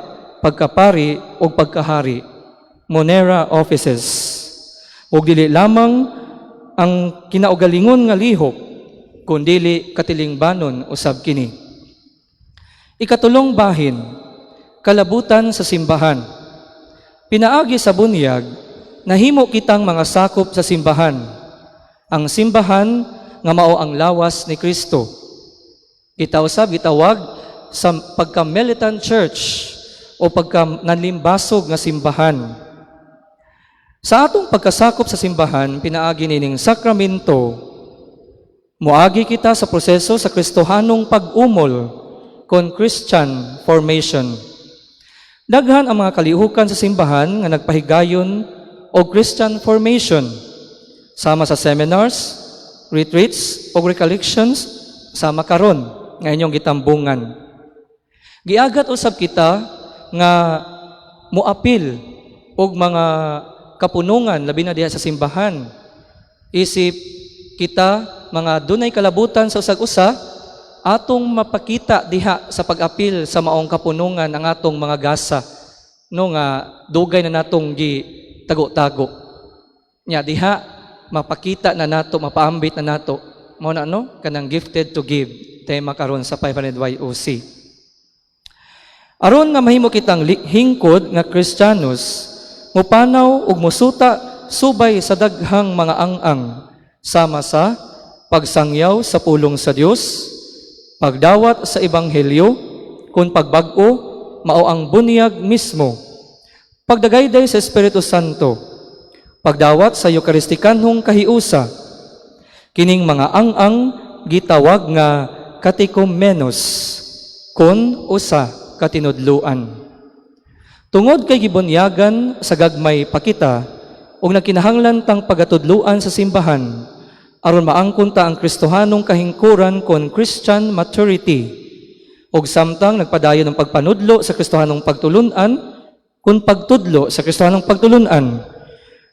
pagkapari ug pagkahari. Monera offices. Ug dili lamang ang kinaugalingon nga lihok kundili katilingbanon usab kini. Ikatulong bahin, kalabutan sa simbahan. Pinaagi sa bunyag, nahimo kitang mga sakop sa simbahan. Ang simbahan nga mao ang lawas ni Kristo. Kita usab gitawag sa pagka-militant church o pagka-nanlimbasog nga simbahan. Sa atong pagkasakop sa simbahan, pinaagi nining sakramento, muagi kita sa proseso sa Kristohanong pag-umol kon Christian formation. Daghan ang mga kalihukan sa simbahan nga nagpahigayon og Christian formation, sama sa seminars, retreats o recollections, sama karon nga inyong gitambungan. Giagat usab kita nga muapil og mga kapunungan labi na diha sa simbahan. Isip kita mga dunay kalabutan sa usag-usa atong mapakita diha sa pag-apil sa maong kapunungan ang atong mga gasa no nga dugay na natong gi tago-tago. Nya diha mapakita na nato, mapaambit na nato mao na kanang gifted to give tema karon sa 500 YOC. Aron nga mahimo kitang hingkod nga Kristiyanos, mupanaw ug musuta subay sa daghang mga ang-ang sama sa pagsangyaw sa pulong sa Dios, pagdawat sa ebanghelyo, kun pagbag-o mao ang bunyag mismo, pagdagayday sa Espiritu Santo, pagdawat sa Eucharistikanhong kahiusa. Kining mga ang-ang gitawag nga katikumenos, kun usa katinudluan. Tungod kay gibunyagan sa gagmay pakita ug nagkinahanglan tang pagatudluan sa simbahan aron maangkon ta ang Kristohanong kahingkuran kon Christian maturity ug samtang nagpadayon ng pagpanudlo sa Kristohanong pagtulunan kun pagtudlo sa Kristohanong pagtulunan.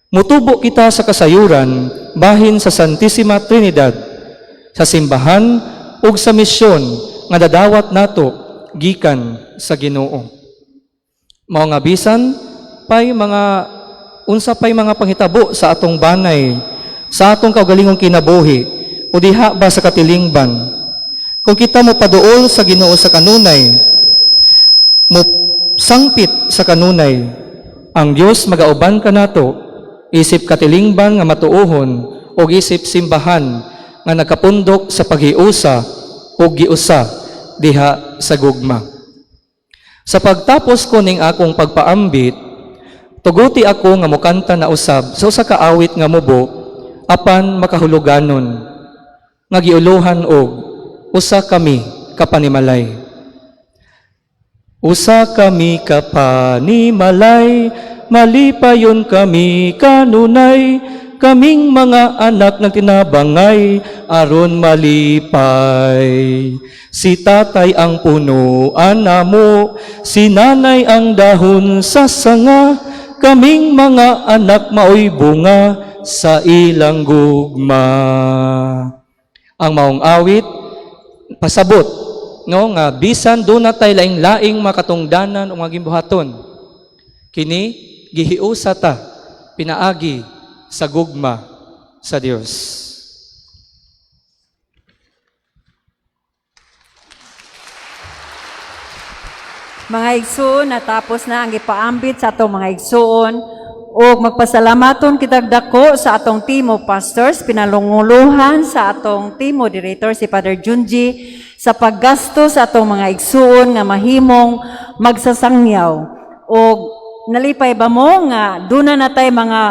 Mutubo kita sa kasayuran bahin sa Santissima Trinidad, sa simbahan ug sa misyon nga dadawat nato gikan sa Ginoo. Mao nga bisan pay mga unsa pay mga panghitabo sa atong banay, sa atong kaugalingong kinabuhi o diha ba sa katilingban. Kung kita mo paduol sa Ginoo sa kanunay, mo sangpit sa kanunay, ang Dios magauban kanato isip katilingban nga matuohon o isip simbahan nga nakapundok sa paghiusa o giusa diha sa gugma. Sa pagtapos ko ning akong pagpaambit, tuguti ako nga mukanta na usab sa usa ka awit nga mubo apan makahuluganon nga giuluhan og usa kami kapanimalay. Usa kami kapanimalay, malipayon kami kanunay, kaming mga anak ng tinabangay, aron malipay. Si tatay ang punuan namo, si nanay ang dahon sa sanga, kaming mga anak maoy bunga sa ilang gugma. Ang maong awit, pasabot, no, nga bisan doon na tayo laing-laing makatungdanan o maging buhaton. Kini, gihiusa ta, pinaagi sa gugma sa Dios. Mga igsoon, natapos na ang ipaambit sa atong mga igsoon O magpasalamaton kitag dako sa atong team of pastors, pinalunguluhan sa atong team moderator si Father Junji sa paggasto sa atong mga igsuon nga mahimong magsasangyaw. O nalipay ba mo nga duna na tay mga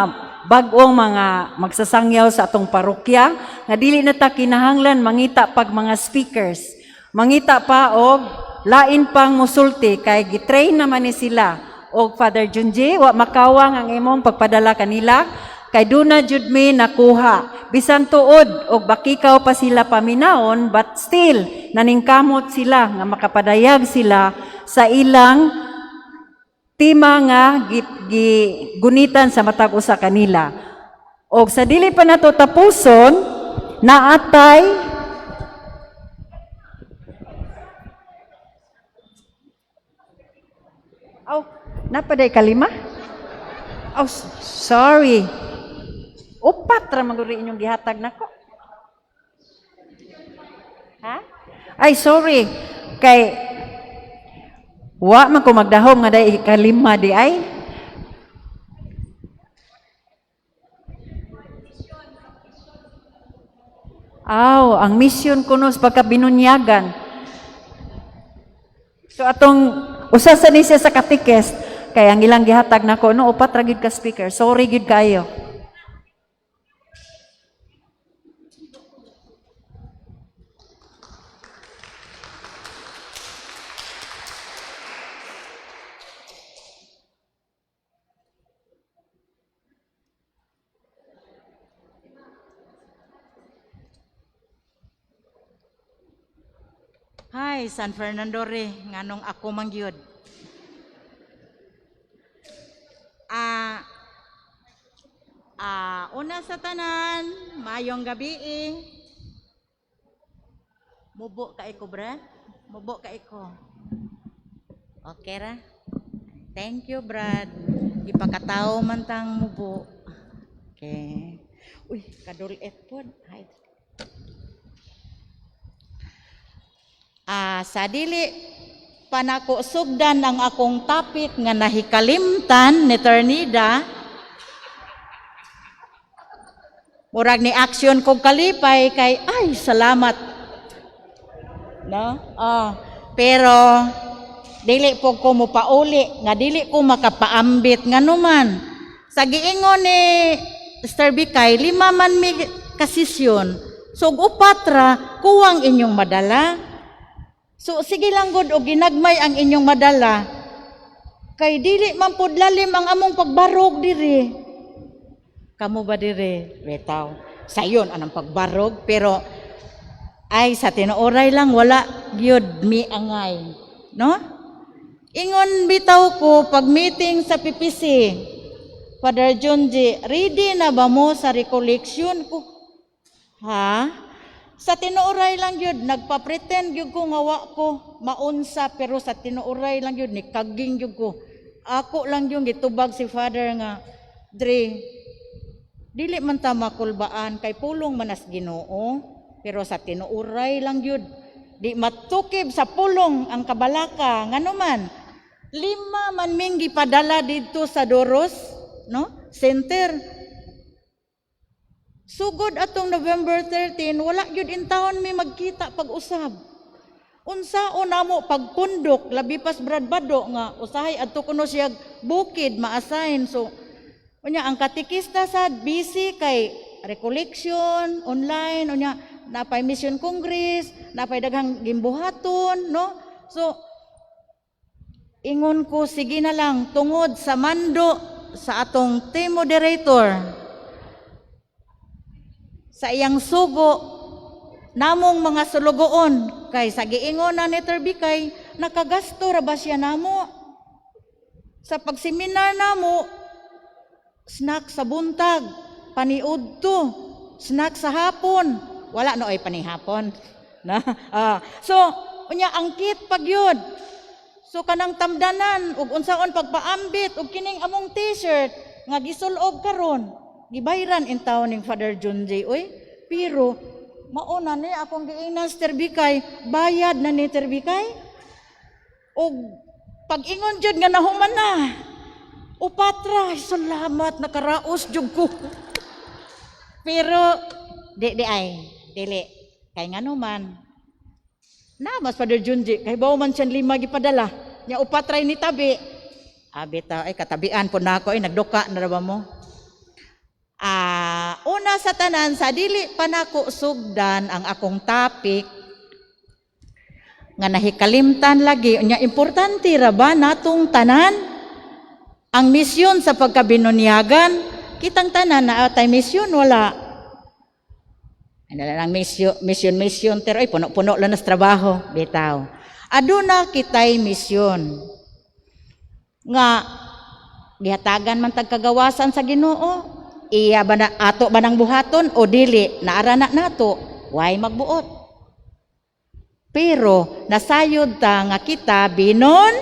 bag-ong mga magsasangyaw sa atong parokya nga dili na ta kinahanglan mangita pag mga speakers. Mangita pa og lain pang musulti kay gitrain naman ni sila. O Father Junji, wa makawang ang imong pagpadala kanila kay duna jud mi nakuha. Bisan tuod og bakikaw pa sila paminaon but still naningkamot sila nga makapadayag sila sa ilang tema nga gunitan sa matag usa kanila. Og sa dili pa nato tapuson, naatay napaday kalima? Oh, sorry. Upat ra maguri inyong gihatag nako. Ha? Ay, sorry. Kay wa man ko magdahom nga day kalima di ay. Ang mission kuno sa pagkabinunyagan. So atong usa sa ni siya sa katikes kay ang ilang gihatag nako no upat ra gid ka speaker. Sorry gid kayo. Hi, San Fernando re, nganong ako mangyod. Una sa tanan, mayong gabi Mubo ka iko, Brad? Mubo ka iko. Okay ra? Thank you, Brad. Ipakatao man tang mubo. Okay. Uy, kadulit po. Hi. Sa dili panako sugdan ang akong topic nga nahikalimtan ni Ternida. Murag ni action kong kalipay kay ay salamat. No? Pero dili po ko mo pauli nga dili ko makapaambit nganuman. Sa giingon ni Mr. Bikay, 5 man mi kasisyon. So upat ra kuwang inyong madala. So sige lang gud og ginagmay ang inyong madala kay dili man pud lalim ang among pagbarog diri. Kamo ba diri? Betaw. Sayon anang pagbarog pero ay sa tinuoray lang wala gyud mi angay, no? Ingon bitaw ko pag meeting sa PPC. Father Junji, ready na ba mo sa recollection ko? Ha? Sa tinuoray lang yun, nagpa-pretend yun ko nga wa ko maunsa, pero sa tinuoray lang yun, nikaging yun ko. Ako lang yung gitubag si Father nga, Dre, dili man ta makulbaan, kay pulong manas Ginoo, pero sa tinuoray lang yun, di matukib sa pulong ang kabalaka, nga naman, 5 man ming gipadala dito sa Doros, no? Center. Sugod atong November 13, wala gyud in taon mi magkita pag-usab. Unsaon namo pagpundok labi pas Brad Bado nga usahay adto kuno siya bukid ma-assign. So unya ang katikista sad busy kay recollection online unya napay mission congress, napay daghang gimbuhaton, no? So ingon ko sige na lang tungod sa mando sa atong team moderator sa iyang sugo namong mga sulugoon kay sa giingon na ni Terbikay nakagasto ra ba siya namo sa pagseminar namo, snack sa buntag, paniudto, snack sa hapon, wala no ay panihapon na so unya angkit pagyud. So kanang tamdanan ug unsaon pagpaambit ug kining among t-shirt nga gisulob karon gibayran in taon ning Father Junji oy, pero mauna ni akong giingnan si Terbikay, bayad na ni Terbikay. Og pag-ingon jud nga nahuman na, Upatra, salamat, nakaraos jud ko. Pero, dili. Kay nga naman, mas Father Junji, kay bawa man siyang 5 gipadala. Nya upatray ni tabi. Bitaw, katabian po na ako, nagduka na ba mo? Una sa tanan, sa dili pa nako sugdan ang akong topic, nga nahikalimtan lagi, nya importante ra ba natong tanan? Ang misyon sa pagkabinunyagan, kitang tanan na atay misyon, wala. Ano lang mission, pero puno-puno lang sa trabaho, bitaw. Aduna kitay misyon. Nga, gihatagan man tagkagawasan sa Ginoo, iya ba na, ato ba nang buhaton o dili, naarana nato, why magbuot. Pero, nasayod ta nga kita, binon,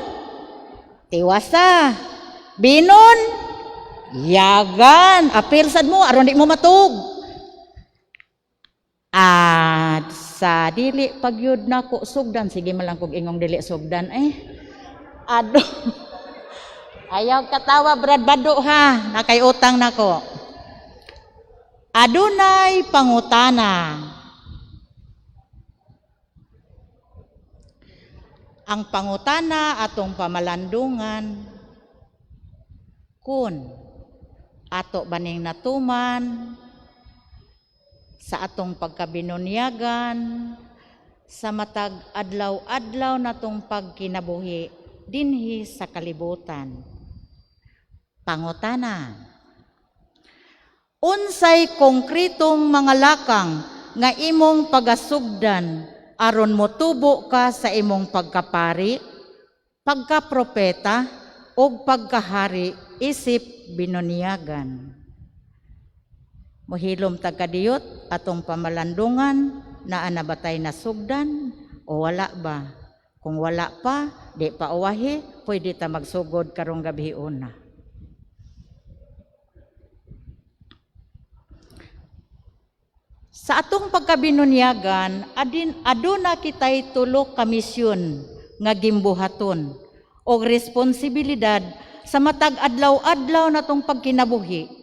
tiwasa, binon, yagan, apilsad mo, aron di mo matug. Sa dili pagyud nako sugdan, sige man lang kog ingong dili sugdan ado. Ayaw katawa Brad Bado ha, nakay utang nako. Adunay pangutana. Ang pangutana atong pamalandungan kun ato baning natuman sa atong pagkabinunyagan, sa matag adlaw-adlaw natong pagkinabuhi dinhi sa kalibutan. Pangutana. Unsay konkretong mga lakang nga imong pagasugdan aron motubo ka sa imong pagkapari, pagkapropeta o pagkahari isip binunyagan. Mohilom tagkadiyot atong pamalandungan na anabatay na sugdan o wala ba? Kung wala pa, di pa uwahi, pwede ta magsugod karong gabi una. Sa atong pagkabinunyagan, aduna kitay tulo ka misyon nga gimbuhaton o responsibilidad sa matag adlaw-adlaw natong pagkinabuhi.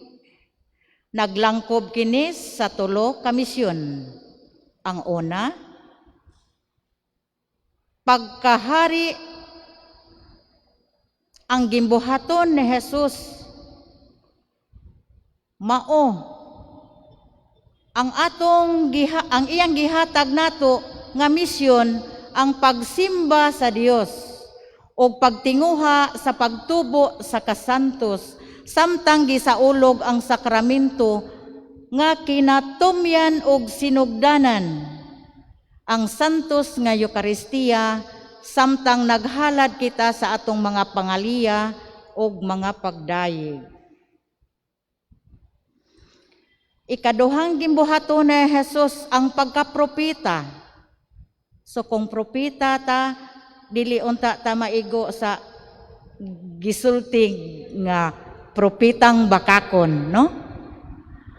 Naglangkob kini sa tulo ka misyon. Ang una, pagkahari ang gimbuhaton ni Jesus. Mao ang iyang gihatag nato nga misyon ang pagsimba sa Dios o pagtinguha sa pagtubo sa kasantos samtang gisaulog ang sakramento nga kinatumyan og sinugdanan ang santos nga Eucharistia samtang naghalad kita sa atong mga pangaliya og mga pagdayeg. Ikaduhang gimbuhaton ni Jesus ang pagkapropeta. So kung propeta ta, dili unta ta maigo sa gisulting nga propetang bakakon, no?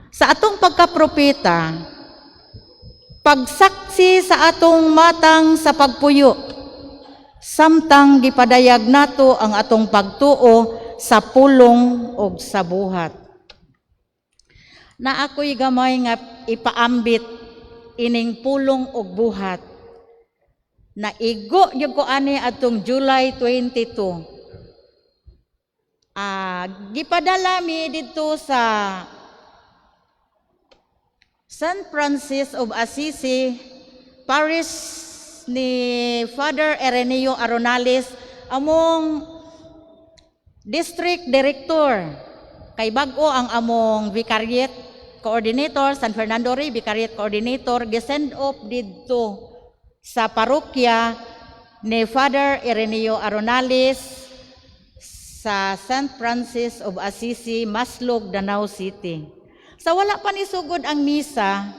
Sa atong pagkapropeta, pagsaksi sa atong matang sa pagpuyo, samtang gipadayag nato ang atong pagtuo sa pulong ug sa buhat. Na ako'y gamay nga ipaambit ining pulong ug buhat. Naigo yung ko ani atong July 22. Gipadala mi dito sa St. Francis of Assisi, Parish ni Father Ireneo Aronales, among District Director. Kay bag-o ang among Vicariate Coordinator, San Fernando Rey Vicariate Coordinator, gisend off dito sa parokya ni Father Ireneo Aronales sa St. Francis of Assisi, Maslog, Danau City. Sa wala pa ni sugod ang misa,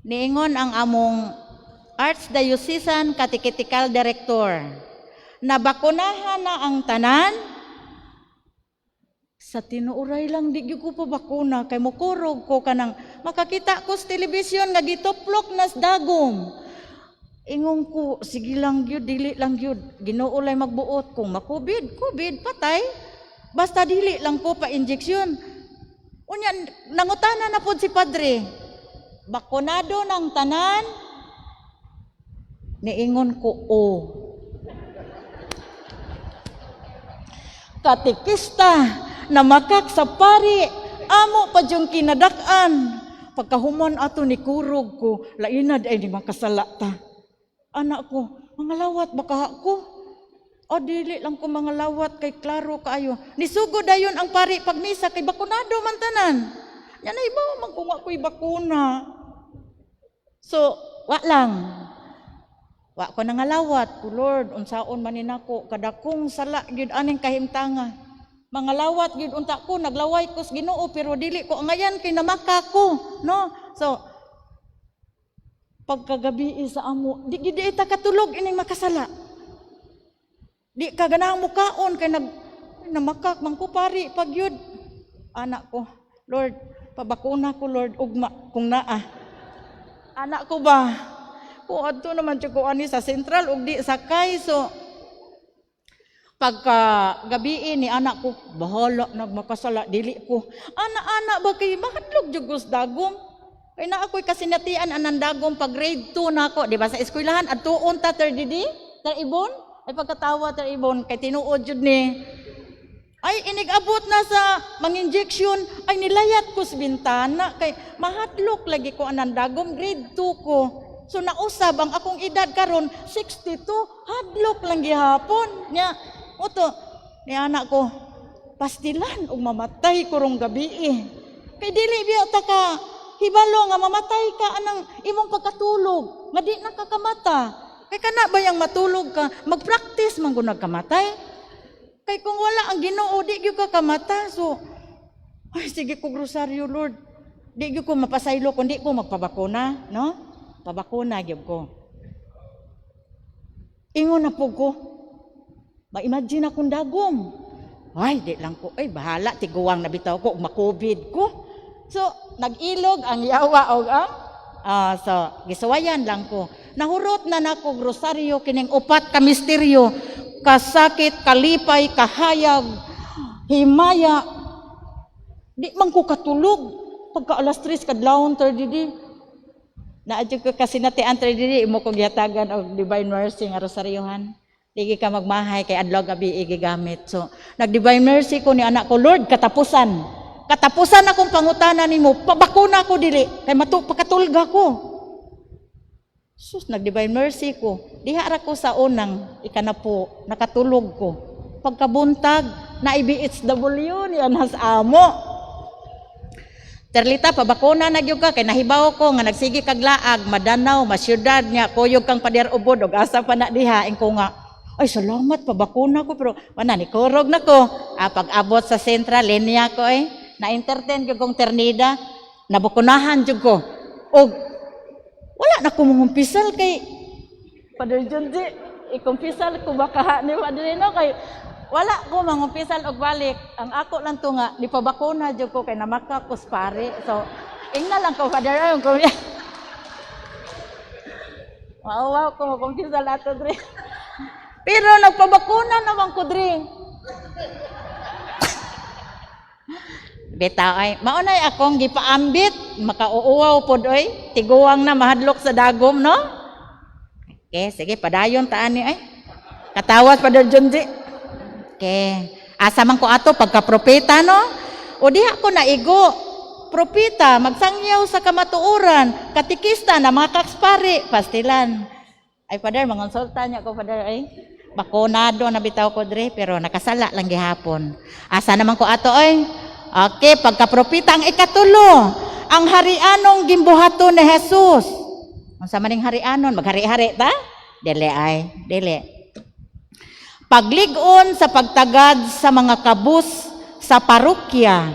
niingon ang among Archdiocesan Catechetical Director na bakunahan na ang tanan. Sa tinuuray lang di gyud ko pa bakuna kay mokurog ko kanang makakita ko sa telebisyon nga gituplok nas dagom. Ingon ko, sige lang gyud, dili lang gyud. Ginoo lay magbuot kung ma-COVID, COVID patay. Basta dili lang ko pa injeksyon. Unya nangutana na pud si padre. Bakunado ng tanan? Niingon ko, Katikista na makak sa pari, amo pa yung kinadak-an. Pagkahuman ato ni kurog ko, lainad ay di makasalata. Anak ko, mga lawat baka ako. O dili lang ko mga lawat kay klaro kaayo. Nisugo dayon ang pari pagmisa kay bakunado man tanan. Yan ay ba man kung ako'y bakuna. So, wa lang. Wa ko nangalawat ko Lord unsaon man ninako kadakong sala gyud aning kahimtanga. Mga lawat gyud unta ko naglaway ko sa Ginoo pero dili ko ngayan kay namaka ko, no? So pagkagabi sa amo, di gid ita katulog ining makasala. Di ka ganang mukaon kay namakak man ko pari pag yun. Anak ko, Lord, pabakuna ko Lord ugma kung naa. Anak ko ba? Kung adto naman siya ko ani sa sentral ug di sakay so pagka gabi ni anak ko bahala nagmakasala dili ko. Ana-ana ba kay mahadlok jud gus dagom? Kay na ako'y kasinatian anang dagom pag grade 2 na ako, di ba sa eskwelahan adtuon ta terdidi, teribon, ay pagkatawa teribon kay tinuod jud ni. Ay inigabot na sa manginjeksyon, ay nilayat ko sa bintana kay mahadlok lagi ko anang dagom grade 2 ko. So nausab ang akong edad karon 62, hadlok lang gihapon. Nya, oto ni anak ko, pastilan og mamatay kurong gabi eh. Kay dili biya ta ka hibalo nga mamatay ka anang imong pagkatulog, nga di nakakamata. Kay kana ba yang matulog ka, mag-practice man gud nagkamatay. Kay kung wala ang Ginoo di gyud ka kamata. So ay sige ko grosaryo Lord. Di gyud ko mapasaylo kundi ko magpabakuna, no? Pabakuna gyud ko. Ingon na po ko. Ma-imagine akong dagom. Ay, di lang ko. Ay, bahala. Tiguang nabitaw ko. Ma-COVID ko. So, nag-ilog ang yawa o so, gisuwayan lang ko. Nahurot na nako grosaryo kining upat ka misteryo. Kasakit, kalipay, kahayag, himaya. Di man ko katulog. Pagka alas 3 kadlawon 30 di. Naadyo ko kasi natian dili mo kong yatagan og Divine Mercy nga rosaryohan. Digi ka magmahay kay adlaw gabi igigamit. So, nag-Divine Mercy ko ni anak ko, Lord, katapusan. Katapusan akong pangutana nimo, pabakuna ko dili kay pakatulga ko. Sus, nag-Divine Mercy ko. Diha ra ko sa unang ikanapo, nakatulog ko. Pagkabuntag, na IBHW niya nas amo. Terlita pabakuna na gyud ka kay nahibaw ko nga nagsigi kag laag madanaw masyudad niya kuyog kang pader ubod og asa pa na diha ko nga ay salamat pabakuna ko pero wala ni kurog na ko pag abot sa sentral linya ko na entertain gyud kong ternida nabukunahan jud ko og wala na ko mungumpisal kay Padre Junji ikumpisal ko baka ni Padre no kay wala ko mangumpisal og balik. Ang ako lang to nga ni pabakuna jud ko kay namaka ko pare. So ingna lang ko Father ayon ko. Wow, ko mangumpisal ato dre. Pero nagpabakuna naman ko dre. Bitaw ay maunay akong gipaambit makauuwaw pod oy. Tiguwang na mahadlok sa dagom no. Okay, sige padayon taan ni ay. Katawas Father Junji. Okay. Asa man ko ato pagka-propeta no? O diha ko naigo. Propeta, magsangyaw sa kamatuoran, katikista na mga kakspari, pastilan. Ay Father, mangonsulta niya ko Father ay. Bakunado na bitaw ko dre pero nakasala lang gihapon. Asa naman ko ato ay? Okay, pagka-propeta ang ikatulo, ang harianong gimbuhaton ni Jesus. Unsa maning harianon? Maghari-hari ta? Dili ay, dili. Pagligon sa pagtagad sa mga kabus sa parokya,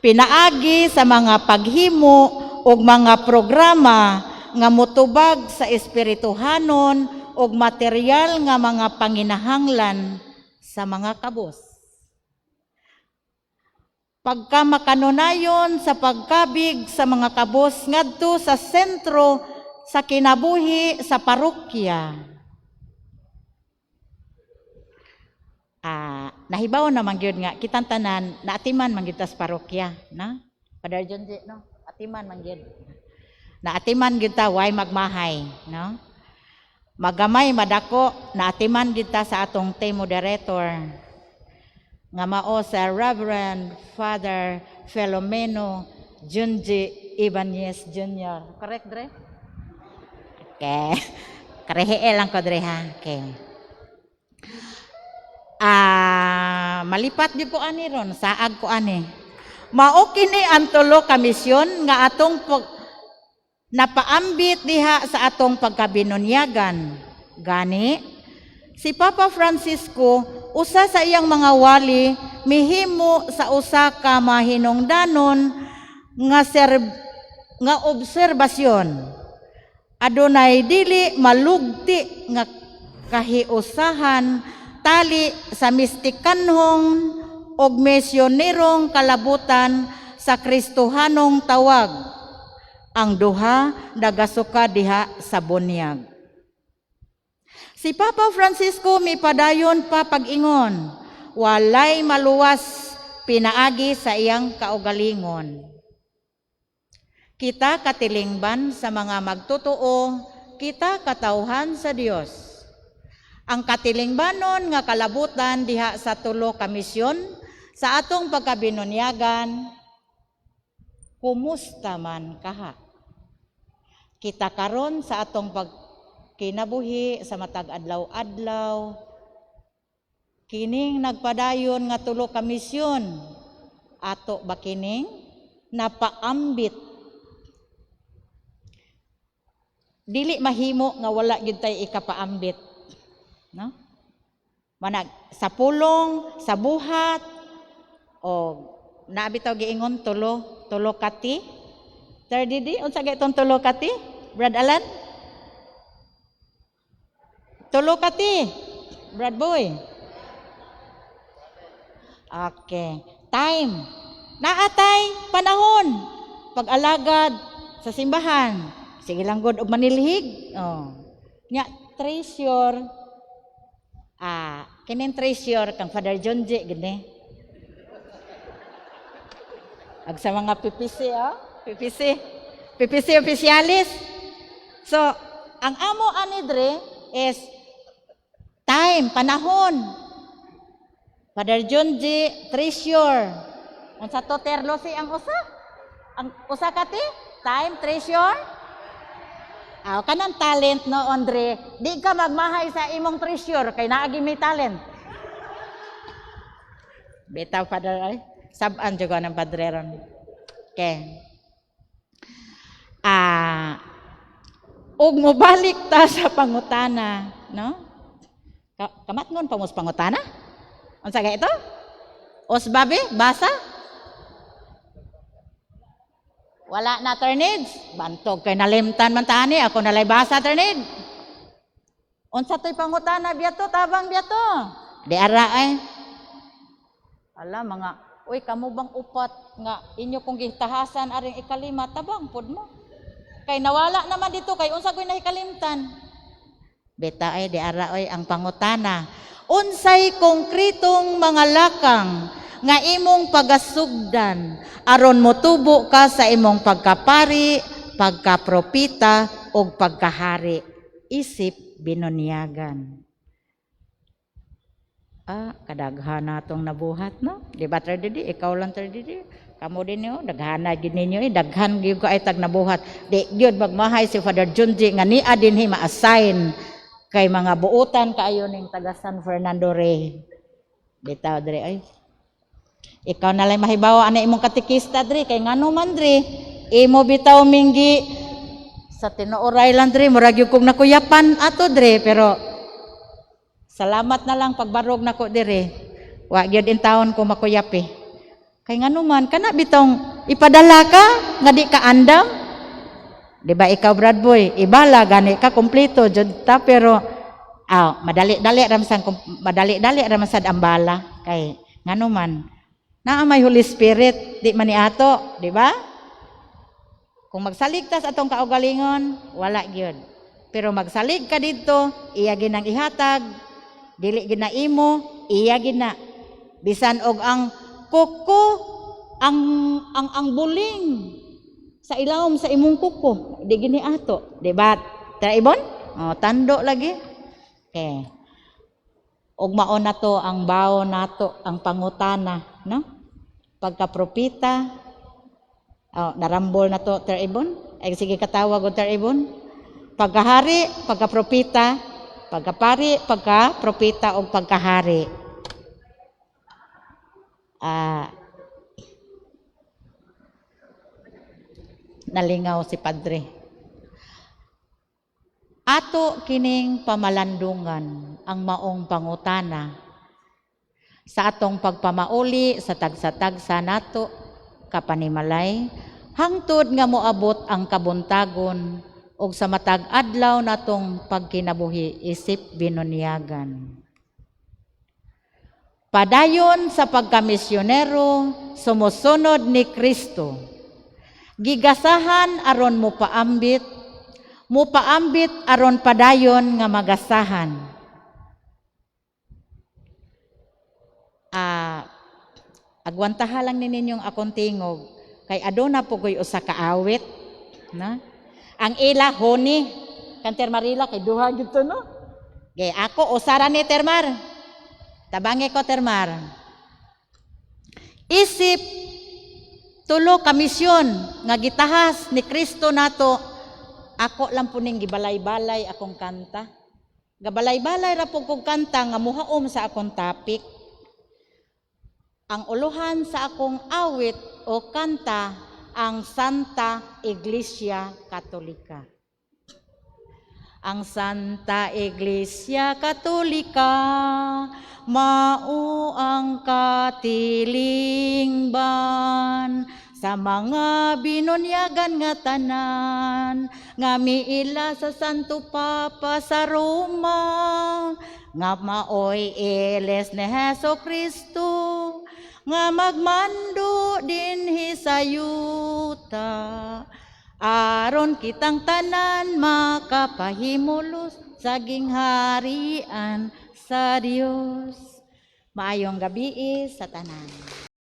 pinaagi sa mga paghimo ug mga programa nga motubag sa espirituhanon ug material nga mga panginahanglan sa mga kabus. Pagka makanunayon sa pagkabig sa mga kabus ngadto sa sentro sa kinabuhi sa parokya. Nahibaw naman gyud nga kitang tanan naatiman man gyud tas parokya, na? Padre Junji, no? Atiman man gyud. Naatiman gyud ta way magmahay, no? Magamay madako naatiman gyud ta sa atong team moderator nga mao sa Reverend Father Filomeno Junji Ibanez Jr. Correct, Dre? Okay. Karehe lang ko, Dre, ha? Okay. Malipat di po ani ron, saag ko ani. Mao kini ang tulo ka misyon nga atong napaambit diha sa atong pagkabinunyagan. Gani, si Papa Francisco, usa sa iyang mga wali, mihimo sa usa ka mahinungdanon nga obserbasyon. Adunay dili malugti nga kahiusahan tali sa mistikanhong og misyonerong kalabutan sa Kristohanong tawag. Ang duha nagasuka diha sa bunyag. Si Papa Francisco mipadayon pa pag-ingon, walay maluwas pinaagi sa iyang kaugalingon. Kita katilingban sa mga magtotoo, kita katawhan sa Dios. Ang katilingbanon nga kalabutan diha sa tulo ka misyon sa atong pagkabinunyagan, kumusta man kaha? Kita karon sa atong pagkinabuhi sa matag adlaw-adlaw, kining nagpadayon nga tulo ka misyon, ato ba kining napaambit? Dili mahimo nga wala gyud tay ikapaambit, no? Manag sa pulong, sa buhat, o naabitaw giingon tulo kati. Sir Didi, unsa gay tong tulo kati? Brad Alan? Tulo kati. Brad Boy. Okay. Time. Naatay panahon. Pag-alagad sa simbahan. Sige lang god og manilhig. Oh. Nya treasure. Kinin treasure kang Father Junji gini. Ag sa mga PPC, PPC officialis. So, ang amo ani dre is time, panahon. Father Junji, treasure. Unsa to terlo si ang usa? Ang usa kati? Time, treasure. Kanang talent no, Andre. Di ka magmahay sa imong treasure kay naagi may talent. Bitaw Father ay. Saban juga ng padreron. Okay. Ug mobalik ta sa pangutana, no? Kamatngon pa mo sa pangutana? Unsa ga ito? Osbabe, basa? Wala na ternid. Bantog kay nalimtan man tani, ako nalay basa ternid. Unsa toy pangutana biyato, tabang biyato? Di ara ay. Ala mga uy, kamo bang upat nga inyo kong gitahasan aring ikalima, tabang pod mo. Kay nawala naman dito, kay unsa ko'y nahikalimtan. Beta ay, di ara ay ang pangutana. Unsay konkretong mga lakang nga imong pagasugdan aron motubo ka sa imong pagkapari, pagkapropita, o pagkahari. Isip binunyagan. Kadaghan natong nabuhat, no? Di ba, Sir Didi? Ikaw lang, Sir Didi. Kamu din nyo, daghana gid ninyo, daghan gyud ko ay tag nabuhat. Di gyud magmahay si Father Junji nga niya din ma-assign kay mga buutan kaayo ning taga San Fernando Rey. Bitaw dre ay. Ikaw na lang mahibawa ana imong katikista dre kay ngano man dre, imo bitaw minggi sa tinuoray lang dre, murag gyud kog nakuyapan ato dre, pero salamat na lang pagbarog nako dire. Wa gyud in taon ko makuyapi. Kay ngano man kana bitong ipadala ka nga di ka andam. Di ba ikaw Brad Boy, ibala gani ka kompleto jud ta, pero madali-dali ra sad ang bala kay ngano man naa may Holy Spirit di man ni ato, di ba? Kung magsalig ta sa atong kaugalingon, wala gyud. Pero magsalig ka dito, iya ginang ihatag, dili gina imo, iya gina. Bisan og ang kuko, ang buling sa ilawom sa imong kuko, di gini ato, di ba? Tara ibon? Oh, tando lagi. Okay. Og mao na to ang bao nato, ang pangutana, no? Pagka-propita, narambol na to, Ter Ibon. Ay sige katawag o Ter Ibon. Pagkahari, pagka-propita, pagkapari, pagka-propita o pagkahari. Nalingaw si Padre. Ato kining pamalandungan ang maong pangutana sa atong pagpamauli sa tagsa-tagsa nato kapanimalay hangtod nga moabot ang kabuntagon ug sa matag adlaw natong pagkinabuhi isip binunyagan. Padayon sa pagkamisyonero sumusunod ni Kristo. Gigasahan aron mupaambit aron padayon nga magasahan. Agwantaha lang ninyong akong tingog kay aduna po ko'y usa ka awit na ang ila honi kan Termarila kay duha gyud to no kay ako usara ni Termar tabangi ko Termar isip tulo ka misyon nga gitahas ni Kristo nato ako lang po ning gibalay-balay akong kanta gabalay-balay ra po kong kanta nga muhaom sa akong topic. Ang uluhan sa akong awit o kanta ang Santa Iglesia Katolika. Ang Santa Iglesia Katolika, mao ang katilingban sa mga binunyagan nga tanan, nga miila sa Santo Papa sa Roma, nga maoy iles ni Heso Kristo, nga magmando dinhi sa yuta, aron kitang tanan makapahimulos sa gingharian sa Dios. Maayong gabi sa tanan.